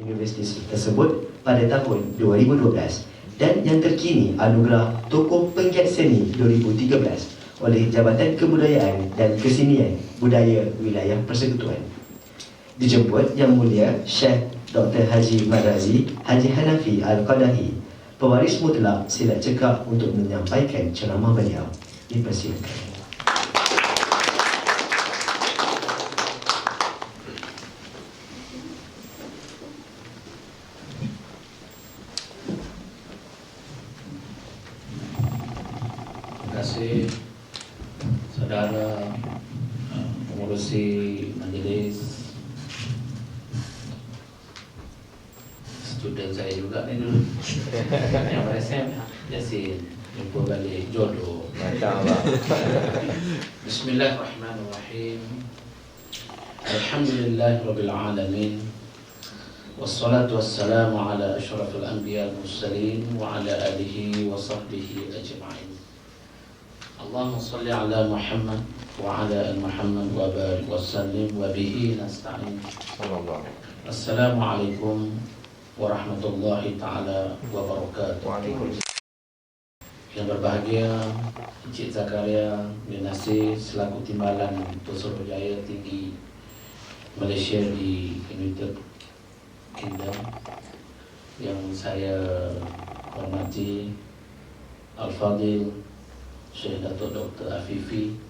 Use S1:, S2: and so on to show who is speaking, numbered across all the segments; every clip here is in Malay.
S1: universiti tersebut pada tahun 2012 dan yang terkini anugerah Tokoh Penggiat Seni 2013 oleh Jabatan Kebudayaan dan Kesenian Budaya Wilayah Persekutuan. Dijemput Yang Mulia Syekh Dr. Haji Madrazi Haji Hanafi Al-Qadahi, pewaris mutlak silat cekak, untuk menyampaikan ceramah beliau. Dipersilakan.
S2: Terima kasih saudara pengurusi majlis, student saya juga ni dulu yang bersama Yasin, jumpa balik jodoh. Bismillahirrahmanirrahim. Alhamdulillahirabbil alamin. Wassalatu wassalamu ala asyrafil anbiya wal mursalin wa ala alihi wa sahbihi ajma'in. Allahumma salli ala Muhammad wa ala ali Muhammad wa barik wa sallim wa bihi nasta'in. Assalamualaikum warahmatullahi ta'ala wabarakatuh. Yang berbahagia Encik Zakaria bin Nasir selaku Timbalan Pesuruhjaya Tinggi Malaysia di United Kingdom, yang saya hormati Al-Fadil Syekh Datuk Dr. Afifi,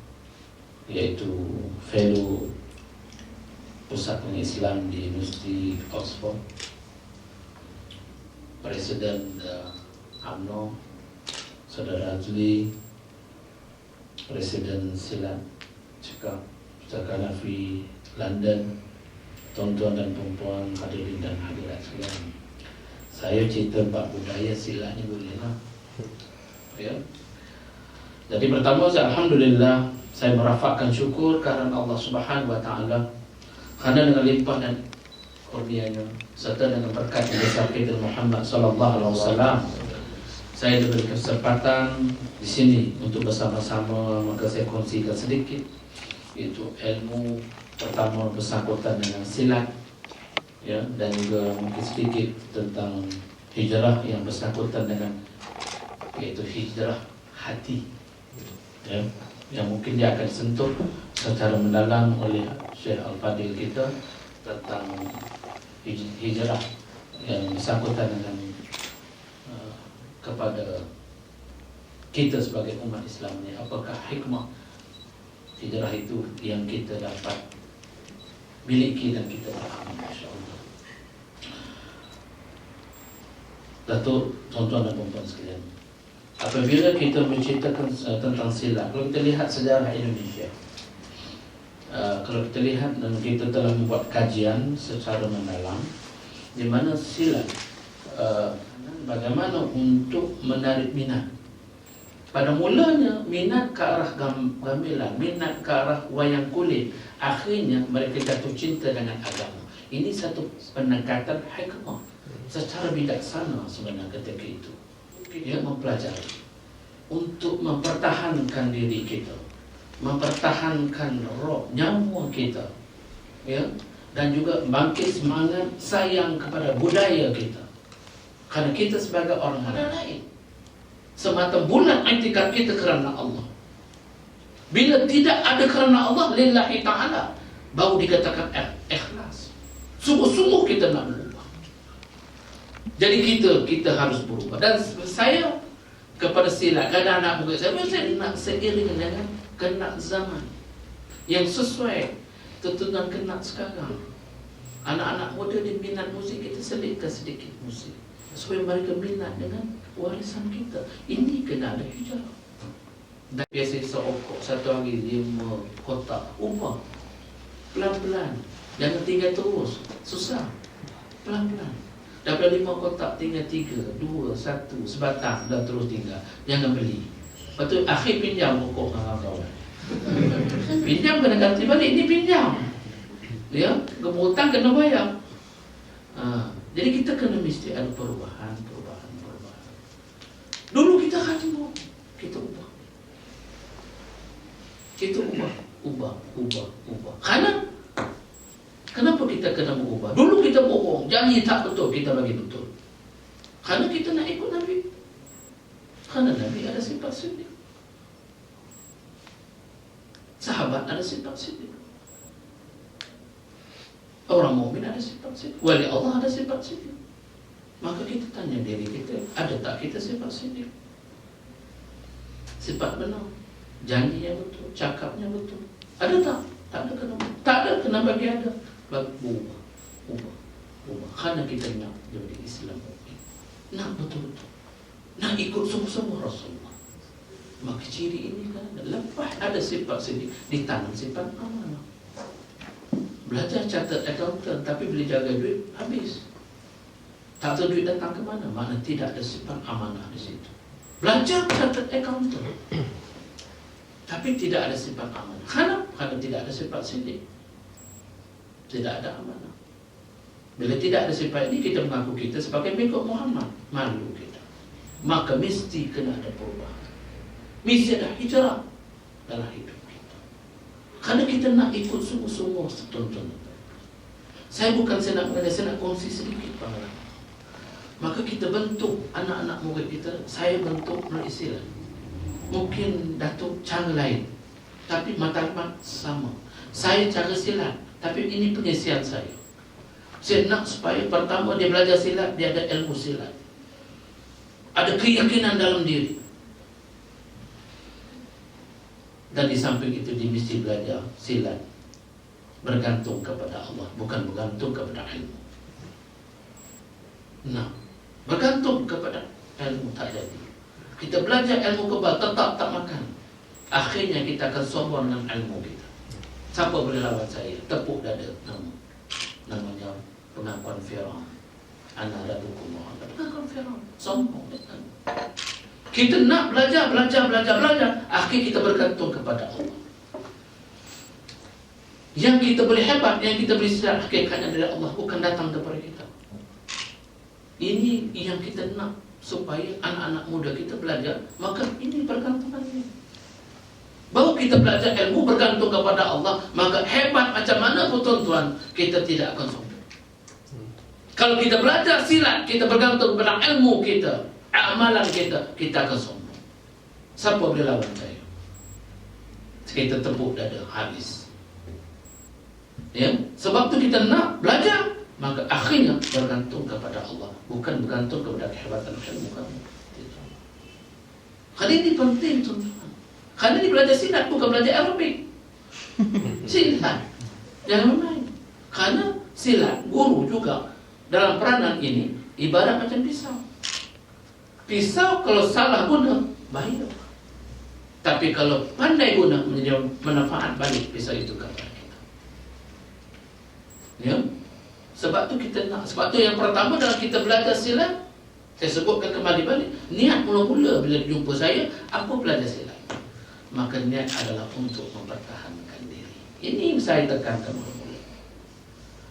S2: iaitu Fellow Pusat Islam di Universiti Oxford, Presiden UMNO Saudara Azli, Presiden Silat Cekak Ustaz Hanafi London, tuan-tuan dan perempuan hadirin dan hadirat sekalian. Saya cerita bab budaya silat ni boleh lah, ya. Jadi pertama, alhamdulillah, saya merafakkan syukur kerana Allah Subhanahu Wa Taala, kerana dengan limpah dan kurnianya serta dengan berkat besar kita Muhammad sallallahu alaihi wasallam, saya diberi kesempatan di sini untuk bersama-sama. Maka saya kongsikan sedikit, iaitu ilmu pertama bersangkutan dengan silat, ya, dan juga mungkin sedikit tentang hijrah yang bersangkutan dengan, iaitu hijrah hati, ya, yang mungkin dia akan sentuh secara mendalam oleh Syekh Al-Fadil kita tentang hijrah yang bersangkutan dengan kepada kita sebagai umat Islam ni. Apakah hikmah hijrah itu yang kita dapat miliki dan kita fahami, insya-Allah. Datuk, tuan-tuan dan puan-puan sekalian, apabila kita menceritakan tentang silat, kalau kita lihat sejarah Indonesia, kalau kita lihat, dan kita telah membuat kajian secara mendalam di mana silat, bagaimana untuk menarik minat. Pada mulanya minat ke arah gamelan, minat ke arah wayang kulit, akhirnya mereka jatuh cinta dengan agama. Ini satu pendekatan hikmah secara bijaksana sebenarnya ketika itu. Dia mempelajari untuk mempertahankan diri kita, mempertahankan roh, nyawa kita, ya, dan juga bangkit semangat sayang kepada budaya kita. Karena kita sebagai orang lain, semata bulan i'tikad kita kerana Allah. Bila tidak ada kerana Allah, lillahi ta'ala, baru dikatakan ikhlas. Sungguh-sungguh kita nak berubah. Jadi kita harus berubah. Dan saya kepada silat, kadang anak murid saya nak seiring dengan kenak zaman yang sesuai tuntunan kenak sekarang. Anak-anak muda di minat musik, kita selitkan sedikit musik supaya mereka minat dengan warisan kita. Ini kena ada hijrah. Dan biasa seokok satu hari 5 kotak, ubah pelan-pelan, jangan tinggal terus, susah, pelan-pelan. Daripada 5 kotak tinggal 3, 2, 1, sebatang, dan terus tinggal. Jangan beli. Lepas tu akhir pinjam pokok dengan kawan. Pinjam kena ganti balik, ini pinjam, ya, kemutan kena bayar. Jadi kita kena mesti ada perubahan. Dulu kita hanya kita ubah. Kita ubah. Kenapa kita kena mengubah? Dulu kita bohong. sambung. Janji tak betul, kita bagi betul. Kerana kita nak ikut Nabi. Kerana Nabi ada sifat siddiq. Sahabat ada sifat siddiq. Orang mukmin ada sifat siddiq. Wali Allah ada sifat siddiq. Maka kita tanya diri kita, ada tak kita sifat siddiq? Sifat benar, janji yang betul, cakapnya betul. Ada tak? Tak ada kenapa. Tak ada kenapa dia ada. Ubah. Kerana kita nak jadi Islam mukmin. Nak betul-betul. Nak ikut sungguh-sungguh Rasulullah. Maka ciri ini kan lepas ada sifat siddiq, ditanam sifat amanah. Belajar catat accountant tapi boleh jaga duit, habis. Tak tahu duit datang ke mana, mana tidak ada sifat amanah di situ. Belajar catat accountant tapi tidak ada sifat amanah. Kerana tidak ada sifat siddiq. Tidak ada amanah. Bila tidak ada sifat ini, kita mengaku kita sebagai pengikut Muhammad, malu kita. Maka mesti kena ada perubahan. Mesti ada hijrah dalam hidup kita. Kerana kita nak ikut sungguh-sungguh setuntun. Saya bukan saya nak kongsi sedikit pengalaman. Maka kita bentuk anak-anak murid kita, saya bentuk melalui silat. Mungkin Datuk cara lain, tapi matlamat sama. Saya cara silat, tapi ini pengisian saya. Saya nak supaya pertama dia belajar silat, dia ada ilmu silat. Ada keyakinan dalam diri. Dan di samping itu dia mesti belajar silat bergantung kepada Allah, bukan bergantung kepada ilmu. Nah, bergantung kepada ilmu tak jadi. Kita belajar ilmu kebal, tetap tak makan. Akhirnya kita akan sombong dengan ilmu kita. Siapa boleh lawan saya? Tepuk dada namanya pengakuan Firaun. Ana rabbukum Muhammad. Pengakuan Firaun. Sombong. Kita nak belajar. Akhir kita bergantung kepada Allah. Yang kita boleh hebat, yang kita boleh silat hakikatnya dari Allah, bukan datang daripada kita. Ini yang kita nak supaya anak-anak muda kita belajar. Maka ini pergantungannya. Bahawa kita belajar ilmu bergantung kepada Allah, maka hebat macam mana pun tuan-tuan, kita tidak akan sombong. Kalau kita belajar silat, kita bergantung kepada ilmu kita, amalan kita akan sombong. Siapa boleh lawan saya? Kita tepuk dada, habis. Ya, sebab tu kita nak belajar, maka akhirnya bergantung kepada Allah, bukan bergantung kepada kehebatan ilmu kamu. Kerana ini penting tuan-tuan. Kerana ini belajar silat, bukan belajar Arabik. Silat, jangan main. Kerana silat, guru juga dalam peranan ini ibarat macam pisau. Pisau kalau salah guna, bahaya. Tapi kalau pandai guna, menjadi manfaat balik pisau itu kepada kita. Ya. Sebab tu kita nak. Sebab tu yang pertama dalam kita belajar silat, saya sebutkan kembali balik, niat mula-mula bila jumpa saya, aku belajar silat. Maka niat adalah untuk mempertahankan diri. Ini yang saya tekankan mula-mula.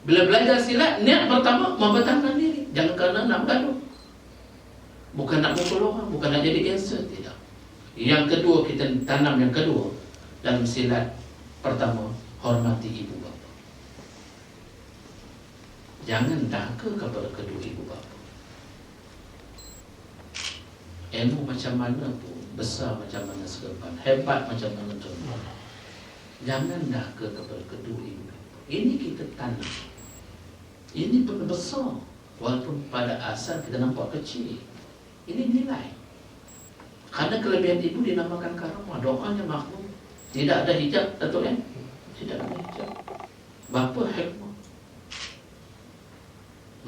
S2: Bila belajar silat, niat pertama mempertahankan diri. Jangan kerana nak bergaduh. Bukan nak mukul orang, bukan nak jadi gangster, tidak. Yang kedua, kita tanam yang kedua dalam silat. Pertama, hormati ibu bapa. Jangan daka kepada kedua ibu bapa. Ilmu macam mana pun, besar macam mana segapan, hebat macam mana tuan, jangan daka kepada kedua ibu bapa. Ini kita tanam. Ini pun besar, walaupun pada asal kita nampak kecil. Ini nilai. Karena kelebihan ibu dinamakan karamah, doanya makhluk. Tidak ada hijab, betul kan? Tidak ada hijab. Bapa hikmah.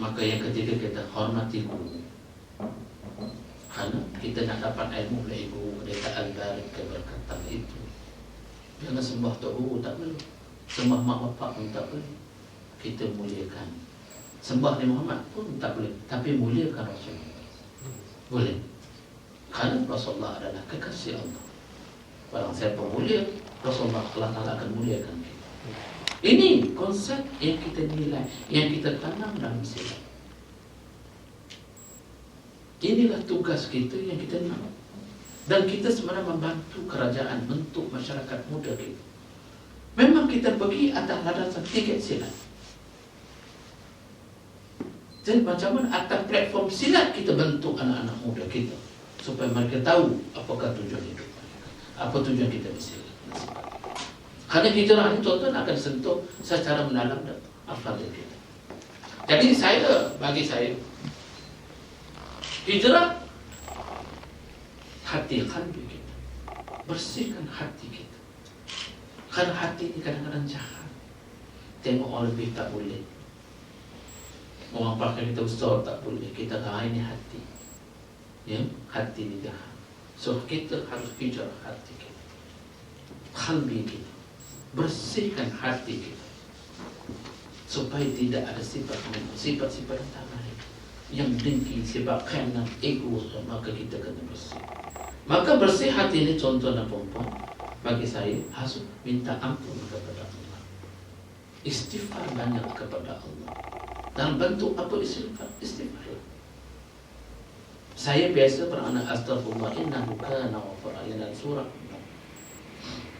S2: Maka yang ketiga, kita hormati guru. Kerana kita nak dapat ilmu dari guru, kita al-barik keberkatan itu. Jangan sembah tok guru, tak perlu. Sembah mak bapak pun tak perlu. Kita muliakan. Sembah Nabi Muhammad pun tak boleh, tapi muliakan Rasulullah. Boleh. Kerana Rasulullah adalah kekasih Allah. Barang siapa mulia, Rasulullah Allah akan muliakan kita. Ini konsep yang kita nilai, yang kita tanam dalam silat. Inilah tugas kita yang kita nak. Dan kita sebenarnya membantu kerajaan bentuk masyarakat muda kita. Memang kita pergi atas landasan tiket silat. Jadi macam mana atas platform silat kita bentuk anak-anak muda kita supaya mereka tahu apakah tujuan hidup mereka, apa tujuan kita di sini. Karena hijrah ini tuan-tuan akan sentuh secara mendalam dan akhlak kita. Jadi bagi saya hijrah hati qalbi kita, bersihkan hati kita. Karena hati ini kadang-kadang jahat. Tengok orang lebih tak boleh. Orang pakai kita ustaz tak boleh. Kita ini hati. Ya, hati ini jahat. So kita harus hijrah hati kita, qalbi kita, bersihkan hati kita supaya tidak ada sifat-sifat yang tak baik, yang dengki, sifat kanan, ego. Maka kita kena bersih. Maka bersih hati ini contoh dan perempuan bagi saya harus minta ampun kepada Allah, istighfar banyak kepada Allah. Dalam bentuk apa istighfar? Istighfar. Saya biasa beranak astagfirullah innahu kana ghafura dalam surah.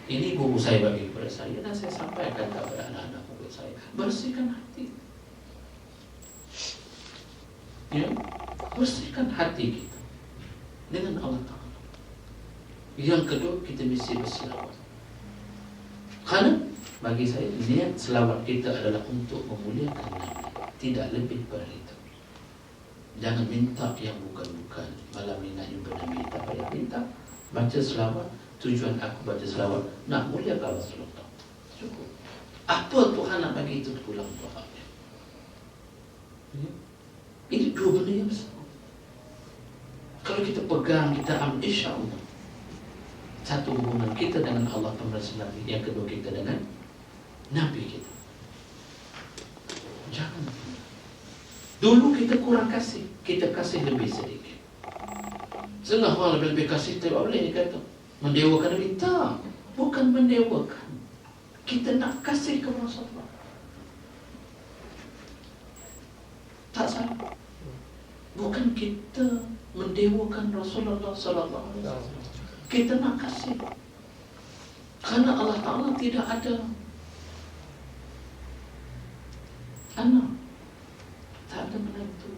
S2: Ini guru saya bagi kepada saya dan saya sampaikan kepada anak-anak murid saya. Bersihkan hati. Ya, bersihkan hati kita dengan Allah Ta'ala. Yang kedua, kita mesti berselawat. Karena bagi saya niat selawat kita adalah untuk memuliakan Nabi, tidak lebih pada itu. Jangan minta yang bukan-bukan. Malam ni nak jumpa Nabi, tak payah minta. Baca selawat. Tujuan aku baca selawat nak muliakan Rasulullah. Cukup. Apa Tuhan nak bagi itu pulang Tuhan? Ini dua benda yang besar. Kalau kita pegang, kita ambil, insya-Allah satu hubungan kita dengan Allah pemeras Nabi, yang kedua kita dengan Nabi kita. Jangan. Dulu kita kurang kasih, kita kasih lebih sedikit. Setengah orang lebih kasih, tak boleh kata mendewakan Nabi. Tak, bukan mendewakan. Kita nak kasih ke Rasulullah. Tak salah. Bukan kita mendewakan Rasulullah sallallahu alaihi wasallam. Kita nak kasih. Karena Allah Ta'ala tidak ada anak, tak ada menantu.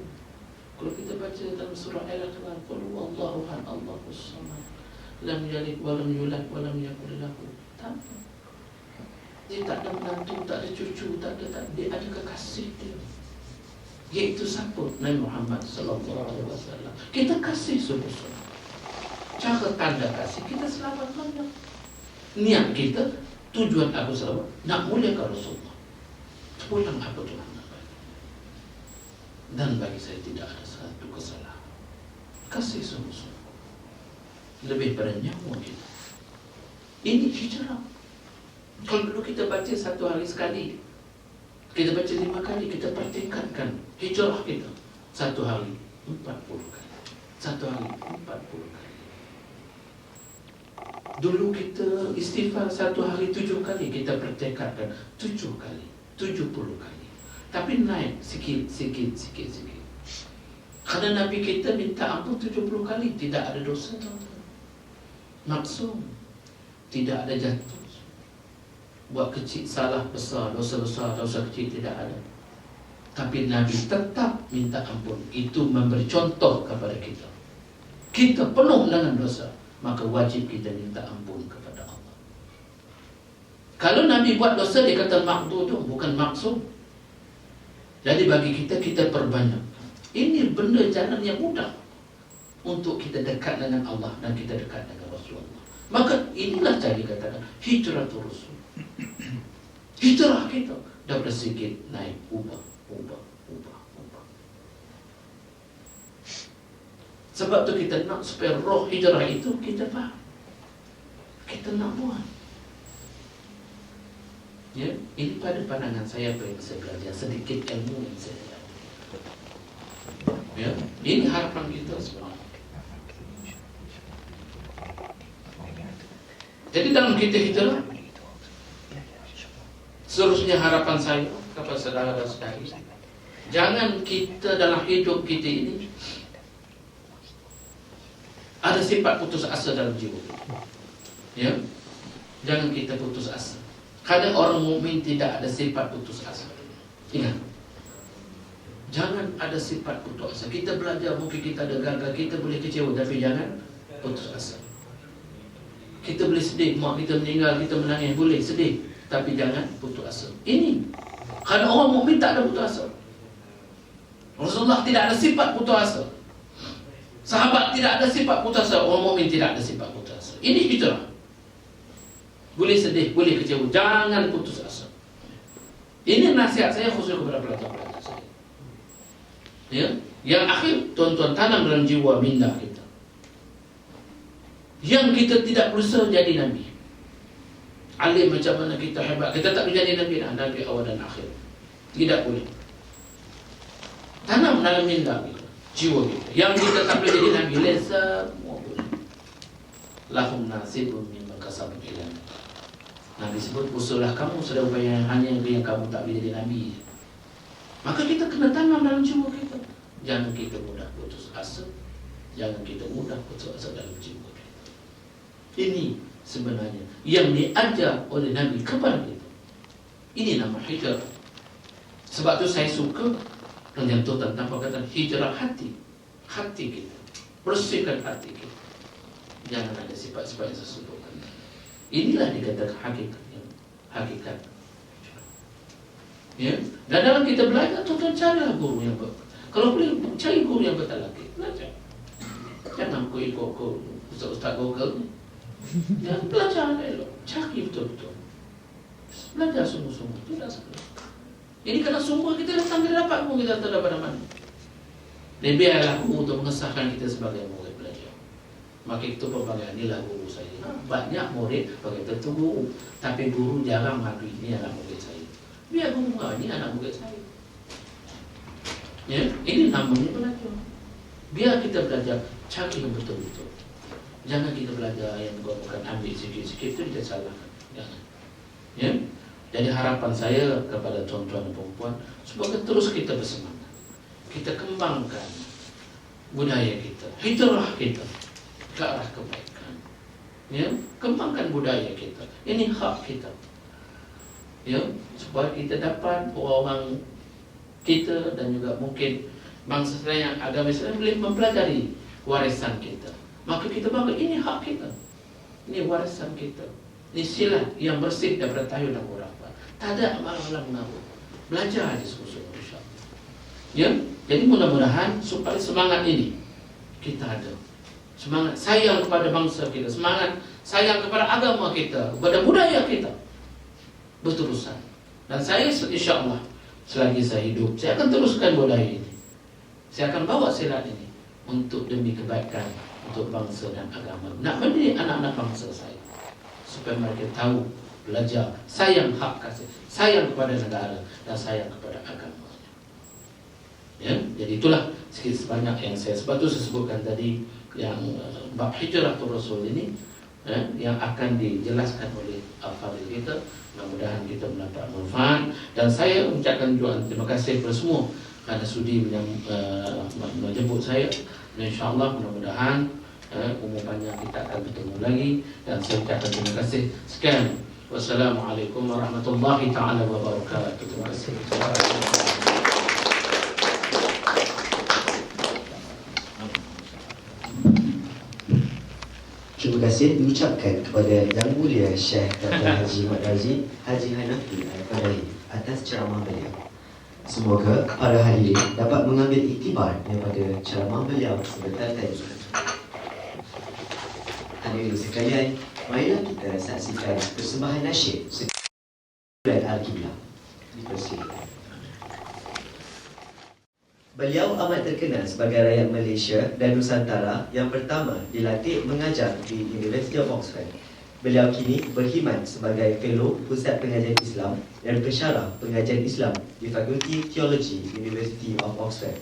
S2: Kalau kita baca dalam surah Al-Qur'an, qul huwallahu ahad, Allahus samad, lam yalid wa lam yulad wa lam yakul lahu. Tak ada. Dia tak ada menantu, tak ada cucu, tak ada. Dia ada kekasih dia, iaitu siapa? Nabi Muhammad sallallahu alaihi wasallam. Kita kasih sungguh-sungguh. Cara tanda kasih kita selawat banyak. Niat kita, tujuan aku selawat nak muliakan Rasulullah. Pulang apa Tuhan nak bagi. Dan bagi saya tidak ada satu kesalahan. Kasih sungguh-sungguh lebih pada nyawa kita. Ini hijrah. Kalau dulu kita baca satu hari sekali, kita baca 5 kali, kita praktikkan hijrah kita. Satu hari 40 kali. Satu hari 40 kali. Dulu kita istighfar satu hari 7 kali, kita praktikkan 7 kali, 70 kali. Tapi naik sikit. Karena Nabi kita minta ampun 70 kali, tidak ada dosa. Maksum, tidak ada jatuh. Buat kecil, salah besar, dosa besar, dosa kecil, tidak ada. Tapi Nabi tetap minta ampun. Itu memberi contoh kepada kita. Kita penuh dengan dosa, maka wajib kita minta ampun kepada Allah. Kalau Nabi buat dosa, dia kata maqdudun, bukan maksum. Jadi bagi kita, kita perbanyak. Ini benda jalan yang mudah untuk kita dekat dengan Allah dan kita dekat dengan Rasulullah. Maka inilah cara dikatakan hijrah Rasul. Hijrah kita daripada sedikit naik, ubah. Sebab tu kita nak supaya roh hijrah itu kita faham, kita nak buat. Ya, ini pada pandangan saya apa yang saya belajar, sedikit ilmu yang saya dapat. Ya, ini harapan kita semua. Jadi dalam kita hijrah, seterusnya harapan saya kepada saudara-saudari, jangan kita dalam hidup kita ini ada sifat putus asa dalam jiwa. Ya, jangan kita putus asa. Kadang orang mukmin tidak ada sifat putus asa. Ingat, Jangan ada sifat putus asa. Kita belajar, mungkin kita ada gagal, kita boleh kecewa, tapi jangan putus asa. Kita boleh sedih, mak kita meninggal, kita menangis, boleh sedih, tapi jangan putus asa. Ini kerana orang mukmin tak ada putus asa. Rasulullah tidak ada sifat putus asa. Sahabat tidak ada sifat putus asa. Orang mukmin tidak ada sifat putus asa. Ini hijrah. Boleh sedih, boleh kecewa, jangan putus asa. Ini nasihat saya khusus kepada pelajar-pelajar saya. Ya, yang akhir, tuan-tuan, tanam dalam jiwa minda kita. Yang kita tidak berusaha jadi Nabi. Alim macam mana kita hebat, kita tak boleh jadi Nabi. Nabi awal dan akhir, tidak boleh. Tanam dalam minda kita, jiwa kita. Yang kita tak boleh jadi Nabi, semua boleh. Lahum nasibun mimma kasabu ilan. Nabi sebut, usullah kamu sudah upaya hanya yang kamu tak boleh jadi Nabi. Maka kita kena tanam dalam jiwa kita. Jangan kita mudah putus asa. Jangan kita mudah putus asa dalam jiwa kita. Ini sebenarnya yang diajar oleh Nabi kepada kita. Ini nama hijrah. Sebab tu saya suka menyentuh tentang perkataan hijrah hati. Hati kita, bersihkan hati kita. Jangan ada sifat-sifat yang saya sebutkan. Inilah dikatakan hakikat. Hakikat. Ya, dan dalam kita belajar, tuan-tuan carilah guru yang kalau boleh cari guru yang bertalaqi, belajar. Jangan ikut ustaz-ustaz Google ni. Ya, belajar elok, cari betul-betul. Belajar sungguh-sungguh, tidak salah. Ini kerana sungguh kita datang, kita dapat guru, kita tak dapat mana. Dan biarlah guru untuk mengesahkan kita sebagai murid belajar. Maka itu pelbagai inilah guru saya. Banyak murid bagi tentu guru, tapi guru jarang mengakui ini anak murid saya. Biar guru ini anak murid saya. Ya, ini namanya belajar. Biar kita belajar, cari yang betul-betul. Jangan kita belajar yang bukan ambil sikit-sikit, itu kita salahkan. Jangan. Ya. Jadi harapan saya kepada tuan-tuan dan perempuan, supaya terus kita bersemangat. Kita kembangkan budaya kita, hijrah kita ke arah kebaikan. Ya, kembangkan budaya kita. Ini hak kita. Ya, supaya kita dapat orang kita dan juga mungkin bangsa lain, agama Islam boleh mempelajari warisan kita. Maka kita bangga, ini hak kita. Ini warisan kita. Ini silat yang bersih daripada tayu dan murafah. Tak ada amal-amal mengaruh. Belajar aja sungguh-sungguh, insyaAllah. Ya, jadi mudah-mudahan supaya semangat ini kita ada. Semangat sayang kepada bangsa kita, semangat sayang kepada agama kita, kepada budaya kita. Berterusan. Dan saya insyaAllah selagi saya hidup, saya akan teruskan budaya ini. Saya akan bawa silat ini untuk demi kebaikan untuk bangsa dan agama. Nak mendidik anak-anak bangsa saya supaya mereka tahu, belajar, sayang hak kasih, sayang kepada negara dan sayang kepada agama. Ya, jadi itulah sedikit sebanyak yang saya sebab itu saya sebutkan tadi yang bab hijratul Rasul ini yang akan dijelaskan oleh al-fadhil kita. Mudah-mudahan kita mendapat manfaat dan saya mengucapkan doa terima kasih kepada semua kerana sudi menjemput saya. Dan insyaAllah mudah-mudahan umur panjang kita akan bertemu lagi dan saya ucapkan terima kasih. Sekian. Wassalamualaikum warahmatullahi taala wabarakatuh. Terima kasih.
S1: Terima kasih diucapkan kepada Yang Mulia Syekh Dr. Haji Mat Razi Haji Hanafi Al-Qadari atas ceramah beliau. Semoga para hadirin dapat mengambil iktibar daripada ceramah beliau sebentar tadi. Hadirin sekalian, marilah kita saksikan persembahan nasyid bulan Al-Qiblah. Dipersilakan. Beliau amat terkenal sebagai rakyat Malaysia dan Nusantara yang pertama dilatih mengajar di University of Oxford. Beliau kini berkhidmat sebagai Fellow Pusat Pengajian Islam dan Pensyarah Pengajian Islam di Fakulti Teologi University of Oxford.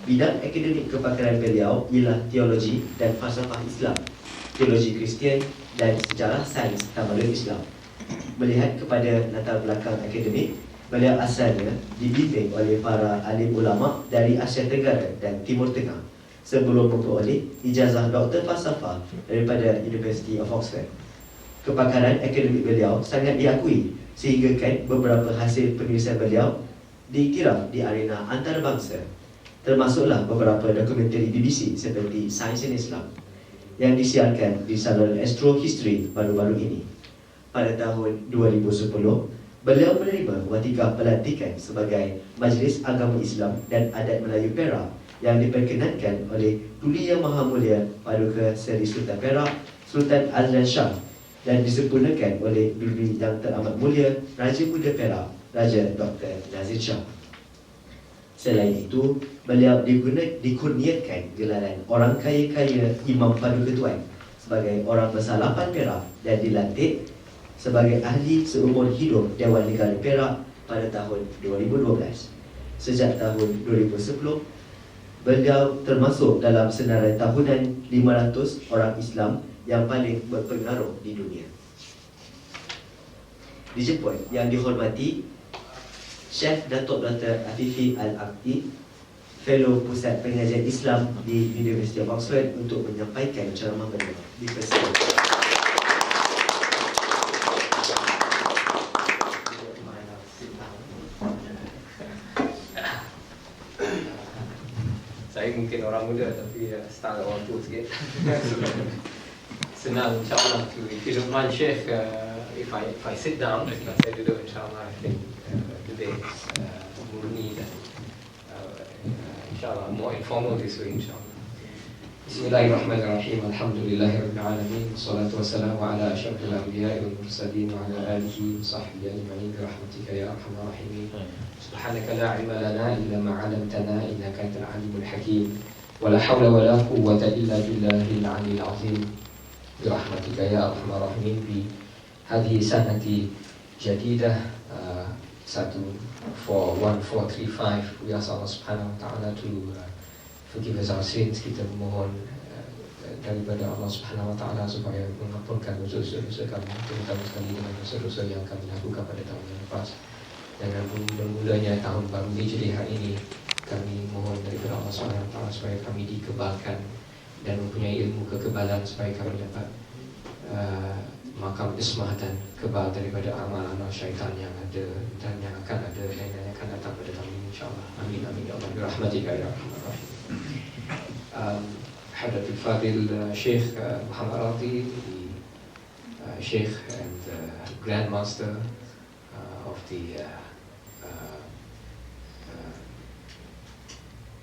S1: Bidang akademik kepakaran beliau ialah teologi dan falsafah Islam, teologi Kristian dan sejarah sains tamadun Islam. Melihat kepada latar belakang akademik, beliau asalnya dibimbing oleh para alim ulama dari Asia Tenggara dan Timur Tengah sebelum memperoleh ijazah Doktor Falsafah daripada University of Oxford. Kepakaran akademik beliau sangat diakui sehingga kan beberapa hasil penulisan beliau diiktiraf di arena antarabangsa, termasuklah beberapa dokumentari BBC seperti Science and Islam yang disiarkan di saluran Astro History baru-baru ini. Pada tahun 2010, beliau menerima watika pelantikan sebagai Majlis Agama Islam dan Adat Melayu Perak yang diperkenankan oleh Tuli Yang Maha Mulia Paduka Seri Sultan Perak, Sultan Azlan Shah, dan disempurnakan oleh Bibi Yang Teramat Mulia Raja Muda Perak, Raja Dr. Nazir Shah. Selain itu, beliau dikurniakan gelaran Orang Kaya-Kaya Imam Paduka Tuan sebagai orang besar 8 Perak dan dilantik sebagai ahli seumur hidup Dewan Negara Perak pada tahun 2012. Sejak tahun 2010, beliau termasuk dalam senarai tahunan 500 orang Islam yang paling berpengaruh di dunia. Dijemput yang dihormati Syekh Datuk Dr. Afifi Al-Aqti, Fellow Pusat Pengajian Islam di University of Oxford, untuk menyampaikan ceramah beliau. Dipersilakan.
S3: Saya mungkin orang muda tapi start orang tua sikit. Senang insyaAllah tu. If you don't mind Sheikh, if I sit down, saya duduk insyaAllah, I think today murni dan insyaAllah more informal this way insyaAllah. Bismillahirrahmanirrahim. Alhamdulillahirabbil alamin. Wassalatu wassalamu ala asyrafil anbiya'i wal mursalin wa ala alihi wa sahbihi ajma'in bi rahmatika ya arhamar rahimin. Subhanaka la ilma lana illa ma 'allamtana innaka antal alimul hakim. Wa la hawla wa la quwwata illa billahil 'aliyyil 'azim. Bi rahmatika ya arhamar rahimin. Bi hadhihi sanati jadidah 1435. We ask Allah Subhanahu wa ta'ala to forgive us our sins. Kita memohon daripada Allah Subhanahu wa ta'ala supaya mengampunkan dosa-dosa kami, terutama sekali dengan dosa-dosa yang kami lakukan pada tahun yang lepas. Dengan bermulanya tahun baru Hijriah ini, kami mohon daripada Allah Subhanahu wa ta'ala supaya kami dikebalkan dan mempunyai ilmu kekebalan supaya kami dapat makam ismah dan kebal daripada amal-amal syaitan yang ada dan yang akan ada dan yang akan datang pada tahun ini, insyaAllah. Amin amin ya Allah bi rahmatika ya arhamar rahimin. Hadrat al-Fadil Sheikh Muhammad Radi, Sheikh and Grand Master of the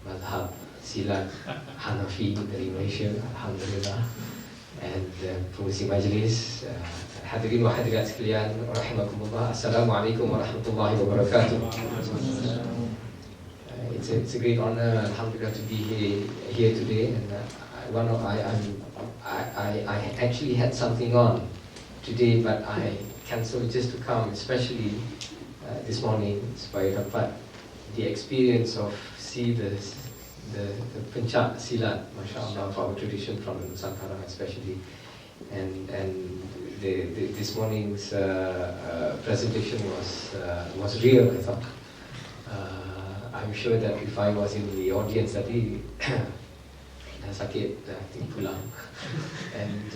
S3: Madhab Silat Hanafi dari Malaysia, Alhamdulillah, and Pengurusi Majlis, hadirin wa hadirat sekalian, rahimakumullah. Assalamualaikum warahmatullahi wabarakatuh. It's a great honor, alhamdulillah, to be here today. And I actually had something on today, but I cancelled just to come, especially this morning, supaya dapat the experience of see the pencak silat, mashallah, of our tradition from the Nusantara especially, and this morning's presentation was real. I thought I'm sure that if I was in the audience tadi dah sakit, dah pulang, and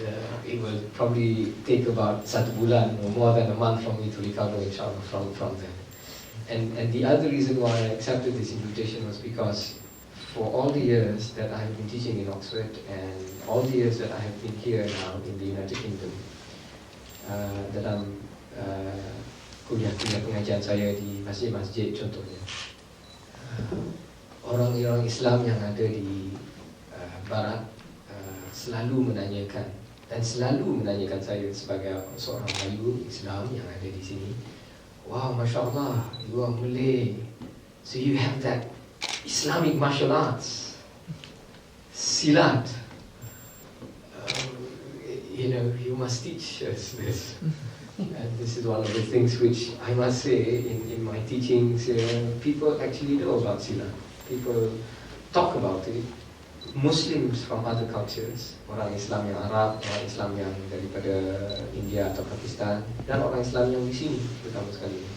S3: it will probably take about 1 bulan or more than a month for me to recover, inshallah, from that. And the other reason why I accepted this invitation was because for all the years that I have been teaching in Oxford and all the years that I have been here now in the United Kingdom, dalam kuliah-kuliah pengajian saya di masjid-masjid contohnya, orang-orang Islam yang ada di Barat selalu menanyakan saya sebagai seorang Melayu Islam yang ada di sini, wow, Masya Allah, you are Malay, so you have that Islamic martial arts, silat. You must teach us this. And this is one of the things which I must say in my teachings, people actually know about silat. People talk about it. Muslims from other cultures, orang Islam yang Arab, orang Islam yang daripada India atau Pakistan, dan orang Islam yang di sini, terutama sekali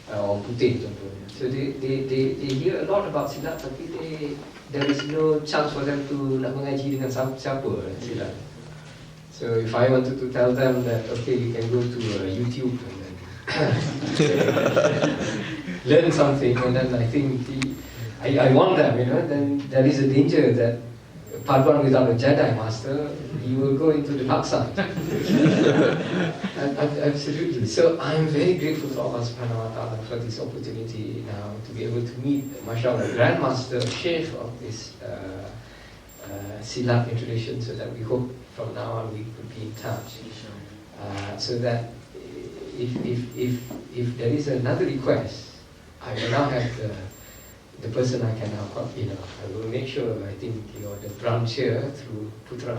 S3: orang putih contohnya. So they hear a lot about silat, tapi there is no chance for them to nak mengaji dengan siapa silat. So if I wanted to tell them that okay, you can go to YouTube and then learn something, and then I think I want them, then there is a danger that Paduan without a Jedi master, you will go into the dark side. Absolutely. So I'm very grateful to Allah subhanahu wa ta'ala for this opportunity now to be able to meet, mashallah, Grandmaster, Sheikh of this Silat tradition, so that we hope from now on we could be in touch. So that if there is another request, I will now have the person I can now call, I will make sure, I think you're the branch here through Putra.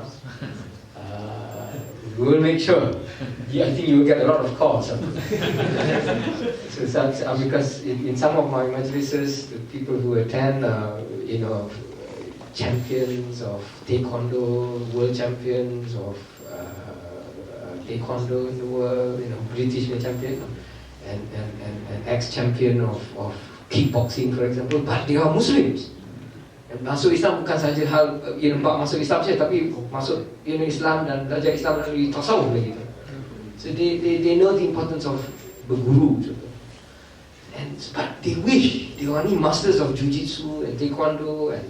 S3: We will make sure. I think you will get a lot of calls. So because in some of my majlises, the people who attend, champions of Taekwondo, world champions of Taekwondo in the world, British champion, and ex-champion of kickboxing, for example, but they are Muslims. And masuk Islam bukan saja hal masuk Islam saja, tapi masuk Islam dan belajar Islam dari tasawuf lagi. So they know the importance of berguru. But they wish they are masters of jiu-jitsu and taekwondo and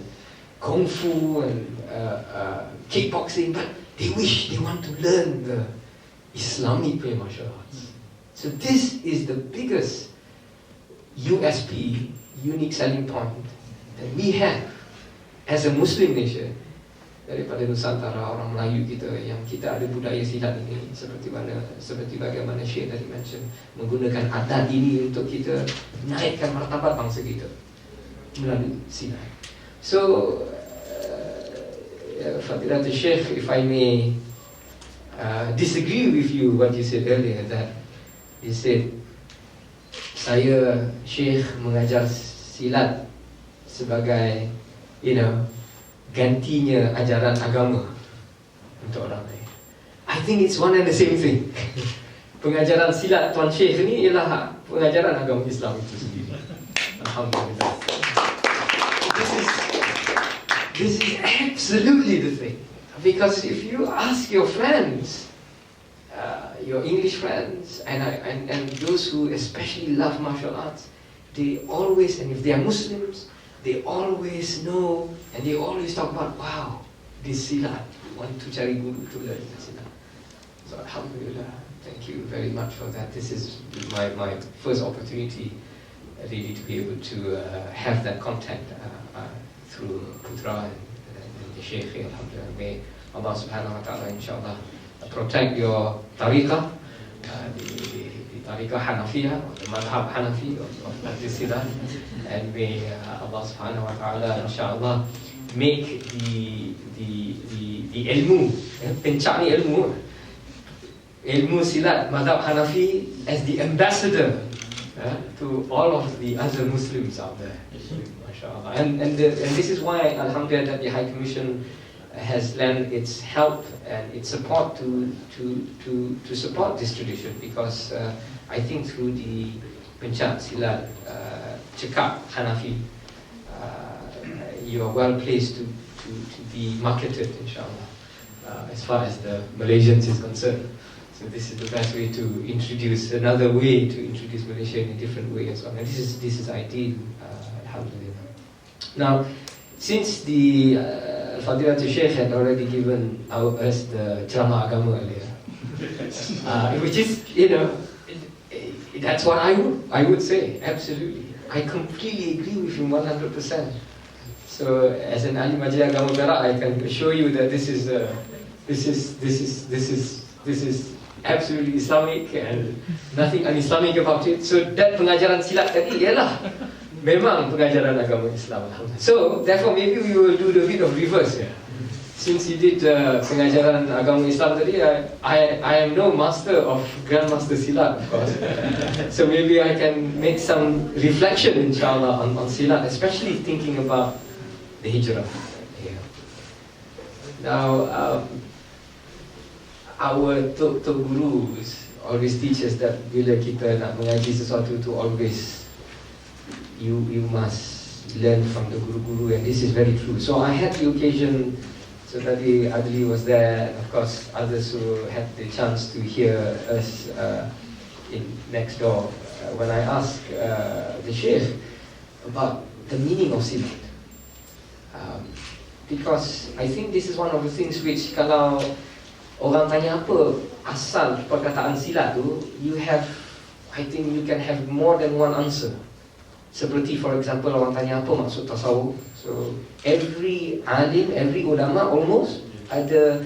S3: kung fu and kickboxing, but they wish they want to learn the Islamic martial arts. So this is the biggest USP, unique selling point, that we have as a Muslim nation. Daripada Nusantara, orang Melayu kita, yang kita ada budaya silat ini, seperti bagaimana Syekh tadi mention, menggunakan adat ini untuk kita naikkan martabat bangsa kita melalui silat. So, Fadilatul Syekh, if I may disagree with you what you said earlier, that you said saya Syekh mengajar silat sebagai gantinya ajaran agama untuk orang lain. I think it's one and the same thing. Pengajaran silat Tuan Syekh ni ialah pengajaran agama Islam itu sendiri. Alhamdulillah. This is absolutely the thing. Because if you ask your friends, your English friends, and those who especially love martial arts, they always, and if they are Muslims, they always know, and they always talk about, wow, this silat, want to cari guru to learn silat. So alhamdulillah, thank you very much for that. This is my first opportunity really to be able to have that contact through Putra and the Sheikh. Alhamdulillah, may Allah subhanahu wa ta'ala insyaAllah protect your tariqah, the tariqah Hanafiyah, or the madhab Hanafi of this silat, and may Allah subhanahu wa ta'ala insyaAllah make the ilmu, pencak ni ilmu silat madhab Hanafi as the ambassador to all of the other Muslims out there. MashaAllah. And this is why, alhamdulillah, that the High Commission has lent its help and its support to support this tradition, because I think through the pencak silat cekap Hanafi, you are well placed to be marketed, inshallah, as far as the Malaysians is concerned. So this is the best way to introduce, another way to introduce Malaysia in a different way as well. And this is ideal, alhamdulillah. Now, since the Fadilatul Sheikh had already given us the ceramah agama earlier, which is, that's what I would say, absolutely. I completely agree with him 100%. So, as an ahli majlis agama Perak, I can assure you that this is absolutely Islamic and nothing un-Islamic about it. So, that pengajaran silat tadi ialah memang pengajaran agama Islam. So, therefore, maybe we will do the bit of reverse here. Since he did pengajaran agama Islam tadi, I am no master of Grandmaster Silat, of course. So maybe I can make some reflection, inshallah, on Silat, especially thinking about the Hijrah. Yeah. Now, our Tok Gurus always teach us that bila kita nak mengaji sesuatu tu, always you must learn from the guru-guru, and this is very true. So I had the occasion. So tadi Adli was there, and of course others who had the chance to hear us in next door when I asked the Sheikh about the meaning of silat. Because I think this is one of the things which kalau orang tanya apa asal perkataan silat tu, I think you can have more than one answer. Seperti for example orang tanya apa maksud tasawuf. So every alim, every ulama almost ada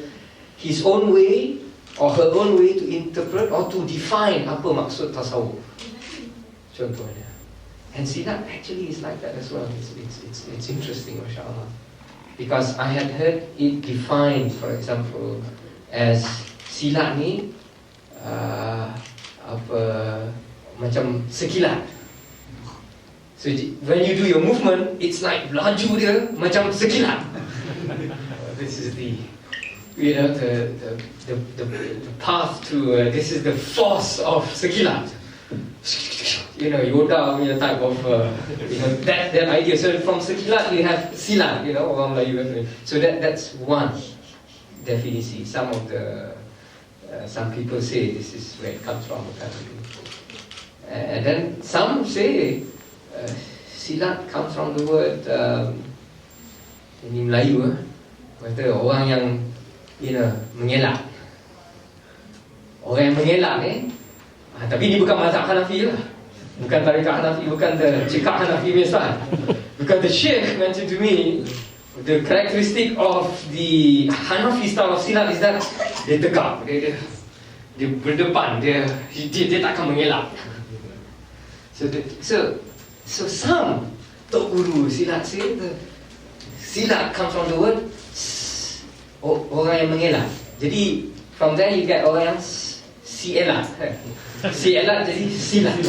S3: his own way or her own way to interpret or to define apa maksud tasawuf. Contohnya. And silat actually is like that as well. It's interesting, mashallah. Because I had heard it defined, for example, as silat ni macam sekilat. So when you do your movement, it's like laju dia macam sekilat. This is the path to this is the force of sekilat. Yoda punya type of that idea. So from sekilat you have silat, orang Melayu. So that's one definisi. Some people say this is where it comes from, apparently. And then some say silat comes from the word ini Melayu, kata orang yang mengelak. Orang yang mengelak tapi ini bukan mazhab Hanafi lah. Bukan tarikat Hanafi, bukan the cekak Hanafi biasa. Because the Sheikh mentioned to me, the characteristic of the Hanafi style of silat is that dia tegak, dia berdepan, dia takkan mengelak. So some Tok Guru silat say the silat comes from the word orang yang mengelak. Jadi from there you get orang yang si elak. Si elak jadi silat.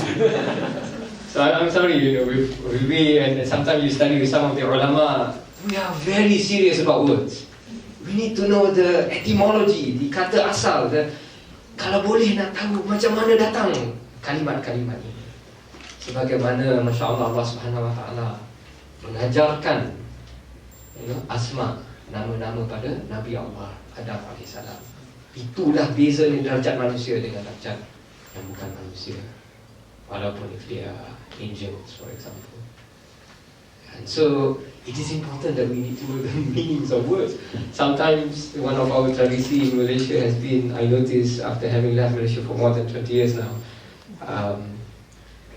S3: So I'm sorry, with we and sometimes you study with some of the ulama, we are very serious about words. We need to know the etymology, the kata asal, kalau boleh nak tahu macam mana datang kalimat-kalimat ini. Sebagaimana masya-Allah Allah Subhanahu wa taala mengajarkan asma, nama-nama pada Nabi Allah Adam alaihissalam. Itulah bezanya darjat manusia dengan darjat yang bukan manusia, walaupun if they are angels, for example. And so it is important that we need to know the meanings of words. Sometimes one of our tradition in Malaysia has been, I noticed after having left Malaysia for more than 20 years now,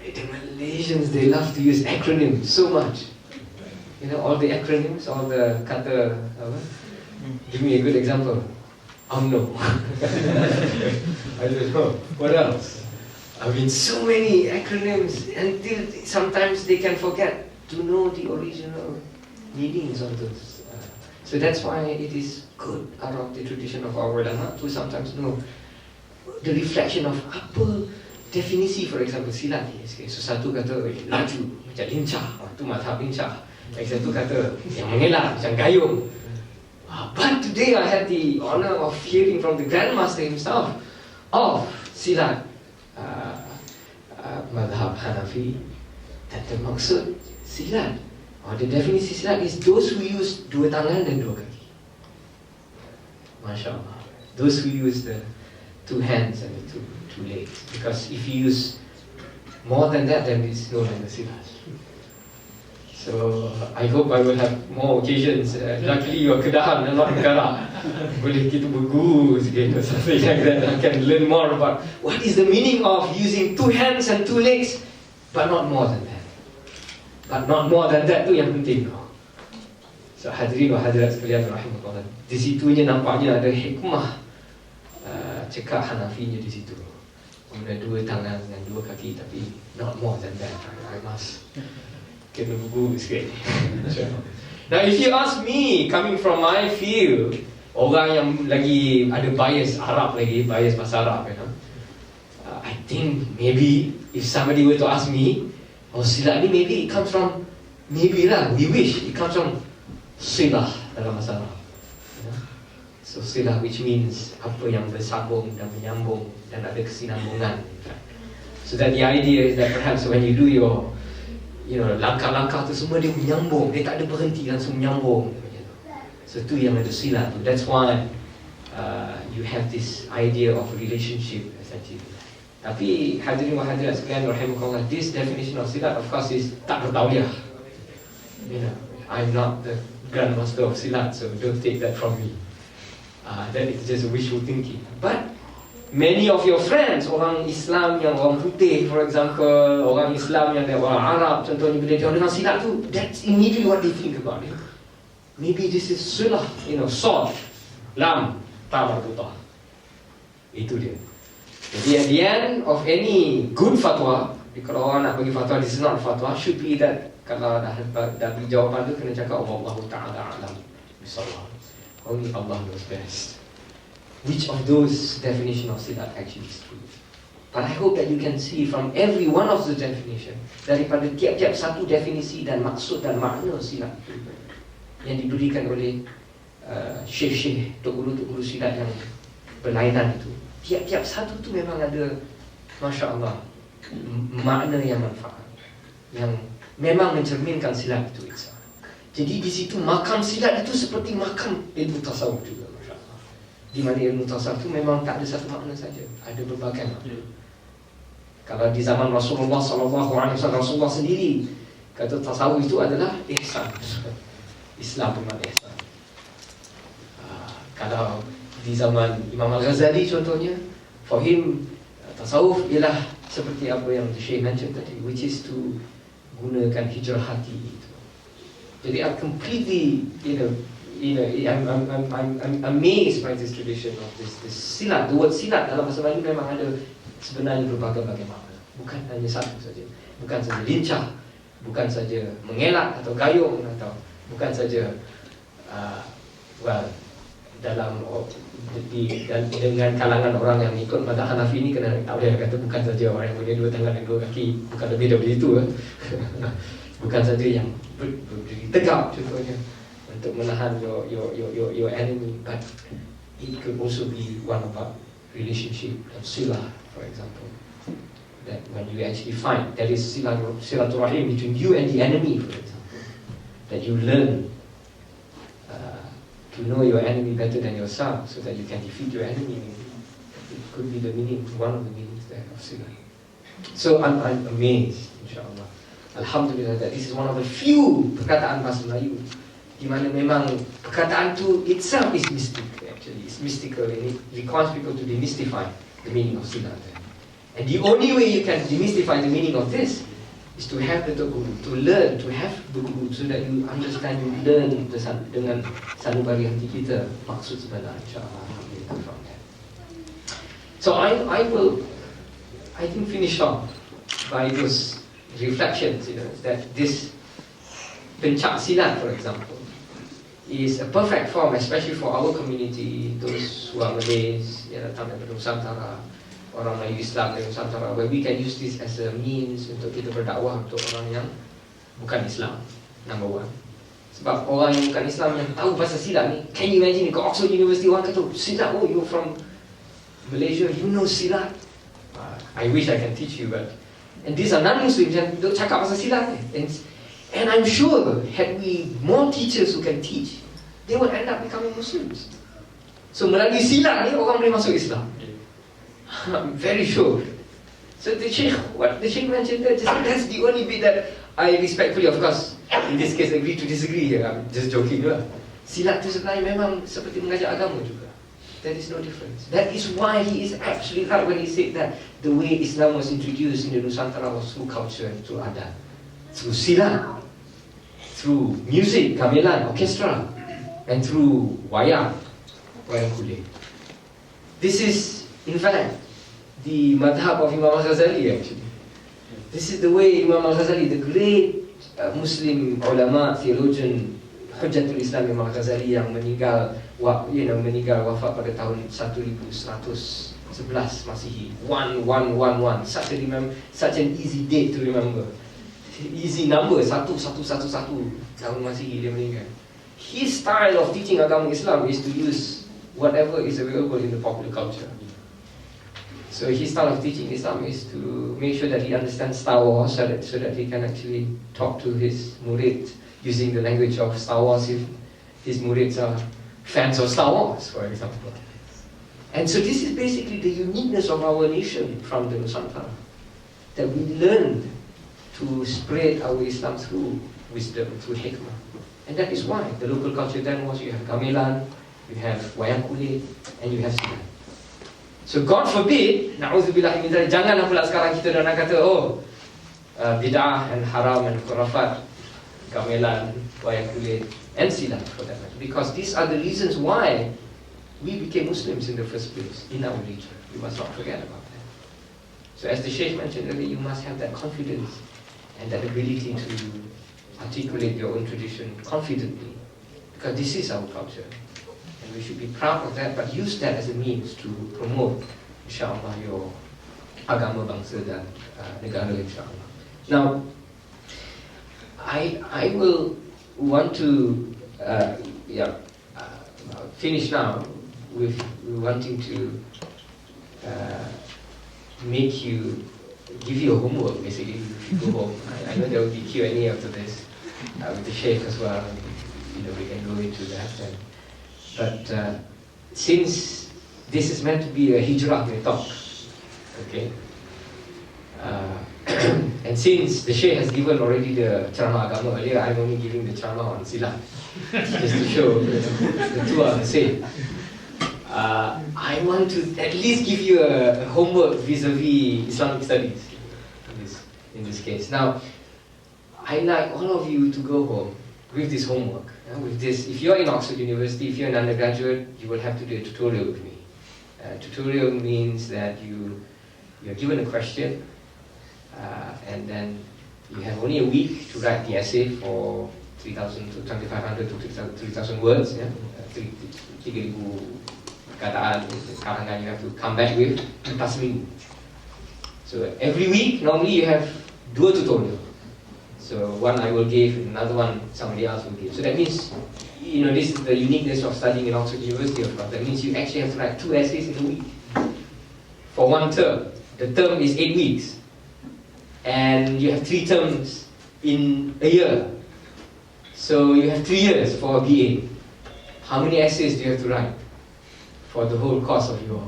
S3: the Malaysians, they love to use acronyms so much. All the acronyms, all the kata, give me a good example. UMNO. I don't know. What else? I mean, so many acronyms until sometimes they can forget to know the original meanings of those. So that's why it is good out of the tradition of our ulama to sometimes know the reflection of apa definisi, for example, silat ni. So satu kata laju, macam lincah, itu mazhab lincah. Satu kata yang mengelak, macam gayung. But today I had the honor of hearing from the Grandmaster himself of silat madhab Hanafi, that the maksud silat or the definisi silat is those who use dua tangan dan dua kaki. Masya Allah. Those who use the two hands and the two legs. Because if you use more than that, then it's no longer silat. So I hope I will have more occasions. Luckily you're Kedahan and not Perak. Boleh kita berguru sikit or something like that. I can learn more about what is the meaning of using two hands and two legs, but not more than that. But not more than that tu yang penting. So hadirin wa hadirat sekalian rahimahullah. Di situnya nampaknya ada hikmah cekak Hanafinya di situ. Kemudian dua tangan dan dua kaki, tapi not more than that. I must kena buku sikit. Now if you ask me, coming from my field, orang yang lagi ada bias Arab lagi, bias bahasa Arab, I think maybe if somebody were to ask me, silat ni maybe it comes from, maybe lah, we wish it comes from silah dalam bahasa Arab. So silah, which means apa yang bersambung dan menyambung dan ada kesinambungan. So that the idea is that perhaps when you do your langkah-langkah tu semua dia menyambung, dia tak ada berhenti, langsung menyambung. So tu yang ada silat tu. That's why you have this idea of relationship essentially. Tapi hadirin wa hadirat sekalian rahimakumullah, this definition of silat of course is tak bertauliah. You know, I'm not the grandmaster of silat, so don't take that from me. That is just wishful thinking. But many of your friends, orang Islam yang orang putih, for example, orang Islam yang orang Arab, contohnya bila dia dengar silat tu, that's immediately what they think about it. Maybe this is sulah, you know, sword, lam, ta marbutah. Itu dia. Jadi at the end of any good fatwa, kalau orang nak bagi fatwa, this is not fatwa, should be that kalau dah beri jawapan tu kena cakap Allah Ta'ala alam bisawab. Only Allah knows best. Which of those definition of silat actually is true? But I hope that you can see from every one of the definition, daripada tiap-tiap satu definisi dan maksud dan makna silat itu yang diberikan oleh syekh-syekh, tok guru silat yang berlainan itu, tiap-tiap satu tu memang ada, Masya Allah, makna yang manfaat, yang memang mencerminkan silat itu Islam. Jadi di situ makam silat itu seperti makam ilmu tasawuf juga, Masya Allah. Di mana ilmu tasawuf itu memang tak ada satu makna saja, ada berbagai makna. Kalau di zaman Rasulullah SAW, Rasulullah sendiri kata tasawuf itu adalah ihsan. Islam bermakna ihsan. Kalau di zaman Imam Al-Ghazali contohnya, for him tasawuf ialah seperti apa yang Syekh mentioned tadi, which is to gunakan hijrah hati itu. Jadi I'm completely, I'm amazed by this tradition of this silat. The word silat dalam bahasa Melayu memang ada sebenarnya berbagai-bagai makna. Bukan hanya satu saja. Bukan saja lincah, bukan saja mengelak atau gayung, atau bukan saja dalam dengan kalangan orang yang ikut mazhab Hanafi ini kena tak boleh kata bukan saja orang yang punya dua tangan dan dua kaki, bukan lebih dari itu. Bukan saja yang berdiri tegak contohnya untuk menahan your enemy, but it could also be one about relationship and silah, for example. That when you actually find there is silaturahim between you and the enemy, for example, that you learn to know your enemy better than yourself, so that you can defeat your enemy. It could be the meaning, one of the meanings there of silah. So I'm amazed, insyaAllah, alhamdulillah, that this is one of the few perkataan bahasa Melayu di mana memang perkataan tu itself is mystic. Actually, it's mystical, and it requires people to demystify the meaning of silah. And the only way you can demystify the meaning of this is to have the guru, to learn, to have the guru, so that you understand, you learn dengan sanubari hati kita maksud sebenar, insyaAllah, alhamdulillah, from that. So I think finish off by those reflections, that this pencak silat, for example, is a perfect form, especially for our community, those who are Malays, yang datang daripada Nusantara, orang Melayu Islam dari Nusantara, where we can use this as a means untuk kita berdakwah untuk orang yang bukan Islam, number one. Sebab orang yang bukan Islam yang tahu bahasa silat ni, can you imagine, ke Oxford University orang kata silat, oh you're from Malaysia, you know silat. I wish I can teach you, but and these are non-Muslims yang cakap bahasa silat ni. And I'm sure, had we more teachers who can teach, they would end up becoming Muslims. So melalui silat ni orang boleh masuk Islam. I'm very sure. So what the Sheikh mentioned there, that's the only bit that I respectfully, of course, in this case, agree to disagree here. I'm just joking lah. Silat tu sebenarnya memang seperti mengajar agama juga. There is no difference. That is why he is actually right when he said that the way Islam was introduced in the Nusantara was through culture and through adat, through silat, through music, gamelan, orchestra, and through wayang kulit. This is, in fact, the madhab of Imam Al-Ghazali actually. This is the way Imam Al-Ghazali, the great Muslim ulama, theologian, Hujjatul Islam Imam Al-Ghazali yang meninggal wafat pada tahun 1111 Masihi. 1111, such an easy date to remember. Easy number, 1111 tahun Masihi dia meninggal. His style of teaching agama Islam is to use whatever is available in the popular culture. So his style of teaching Islam is to make sure that he understands Star Wars, so that he can actually talk to his murid using the language of Star Wars if his murids are fans of Star Wars, for example. And so this is basically the uniqueness of our nation from the Nusantara, that we learned to spread our Islam through wisdom, through hikmah. And that is why the local culture then was, you have gamelan, you have wayang kulit, and you have silat. So God forbid, na'udzubillah min dzalik, janganlah pula sekarang kita dah nak kata, bid'ah and haram and khurafat, gamelan, wayang kulit, and silat for that matter. Because these are the reasons why we became Muslims in the first place, in our religion. We must not forget about that. So as the Shaykh mentioned earlier, you must have that confidence and that ability to articulate your own tradition confidently. Because this is our culture. And we should be proud of that, but use that as a means to promote, insyaAllah, your agama, bangsa dan negara, insyaAllah. Now, I will want to finish now with wanting to give you a homework, basically, if you go home. I know there will be Q&A after this with the Sheikh as well. We can go into that. But since this is meant to be a hijrah talk, okay, and since the Sheikh has given already the ceramah agama earlier, I'm only giving the ceramah on silat, just to show the two are the same. I want to at least give you a homework vis-a-vis Islamic studies in this case. Now, I'd like all of you to go home with this homework. With this, if you're in Oxford University, if you're an undergraduate, you will have to do a tutorial with me. Tutorial means that you're given a question, and then you have only a week to write the essay for 3,000 to 2,500 to 3,000 words. 3,000 kataan, karangan you have to come back with plus minggu. So every week, normally you have 2 tutorial. So one I will give, another one somebody else will give. So that means, this is the uniqueness of studying in Oxford University, of course. That means you actually have to write 2 essays in a week for 1 term. The term is 8 weeks. And you have 3 terms in a year. So you have 3 years for a BA. How many essays do you have to write for the whole course of your,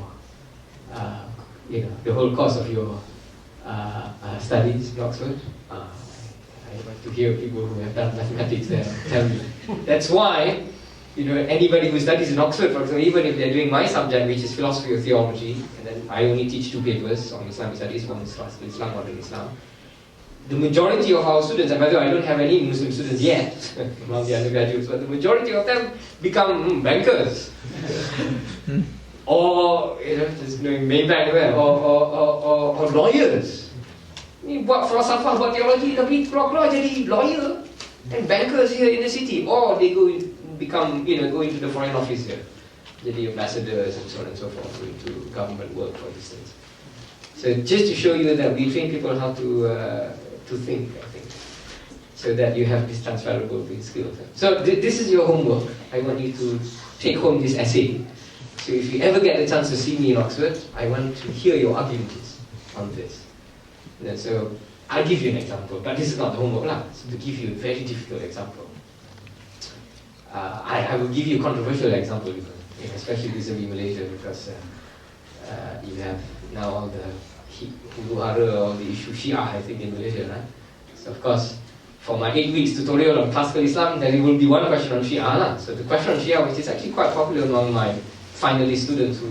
S3: studies in Oxford? I want to hear people who have done mathematics there tell me. That's why, anybody who studies in Oxford, for example, even if they're doing my subject, which is philosophy or theology, and then I only teach 2 papers on Islamic studies, one is classical Islam, modern Islam. The majority of our students, and by the way, I don't have any Muslim students yet among the undergraduates, but the majority of them become bankers. Or, just doing Maybank or lawyers. Ni buat falsafah, buat teologi, tapi keluar-keluar jadi lawyer and bankers here in the city. Or they go become, go into the foreign office here. Jadi ambassadors and so on and so forth, go into government work for these things. So just to show you that we train people how to think, I think, so that you have this transferable skills. So this is your homework. I want you to take home this essay. So if you ever get the chance to see me in Oxford, I want to hear your arguments on this. And so I'll give you an example, but this is not the homework lah. So to give you a very difficult example, I will give you a controversial example, especially vis-a-vis Malaysia, because you have now all the huru-hara, all the issue Shia, I think, in Malaysia, right? So of course, for my 8 weeks tutorial on classical Islam, there will be one question on Shia lah. So the question on Shia, which is actually quite popular among my finalist students, who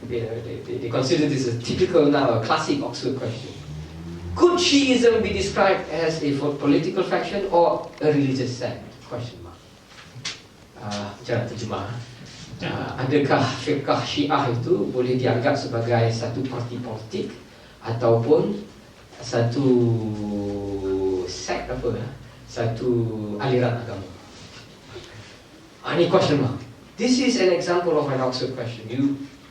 S3: they consider this a typical now, a classic Oxford question. Could Shiism be described as a political faction or a religious sect? Question mark. Cara terjemah. Adakah fiqh Syiah itu boleh dianggap sebagai satu parti politik ataupun satu sect satu aliran agama? Ini question mark. This is an example of an Oxford question.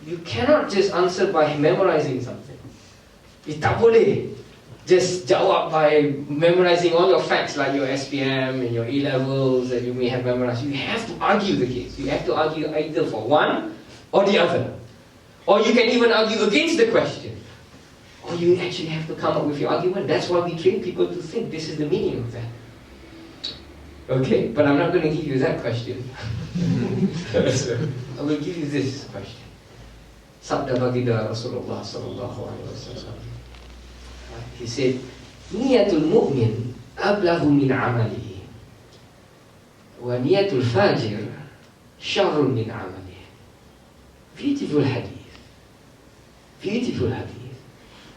S3: You cannot just answer by memorizing something. Tak boleh just jawab by memorizing all your facts like your SPM and your A-levels that you may have memorized. You have to argue the case. You have to argue either for one or the other. Or you can even argue against the question. Or you actually have to come up with your argument. That's why we train people to think. This is the meaning of that. Okay, but I'm not going to give you that question. So, I will give you this question. sabda baginda Rasulullah sallallahu alaihi wasallam. He said, niyatul mu'min ablahu min amalihi wa niyatul fajir syarrun min amalihi. Beautiful hadith. Beautiful hadith.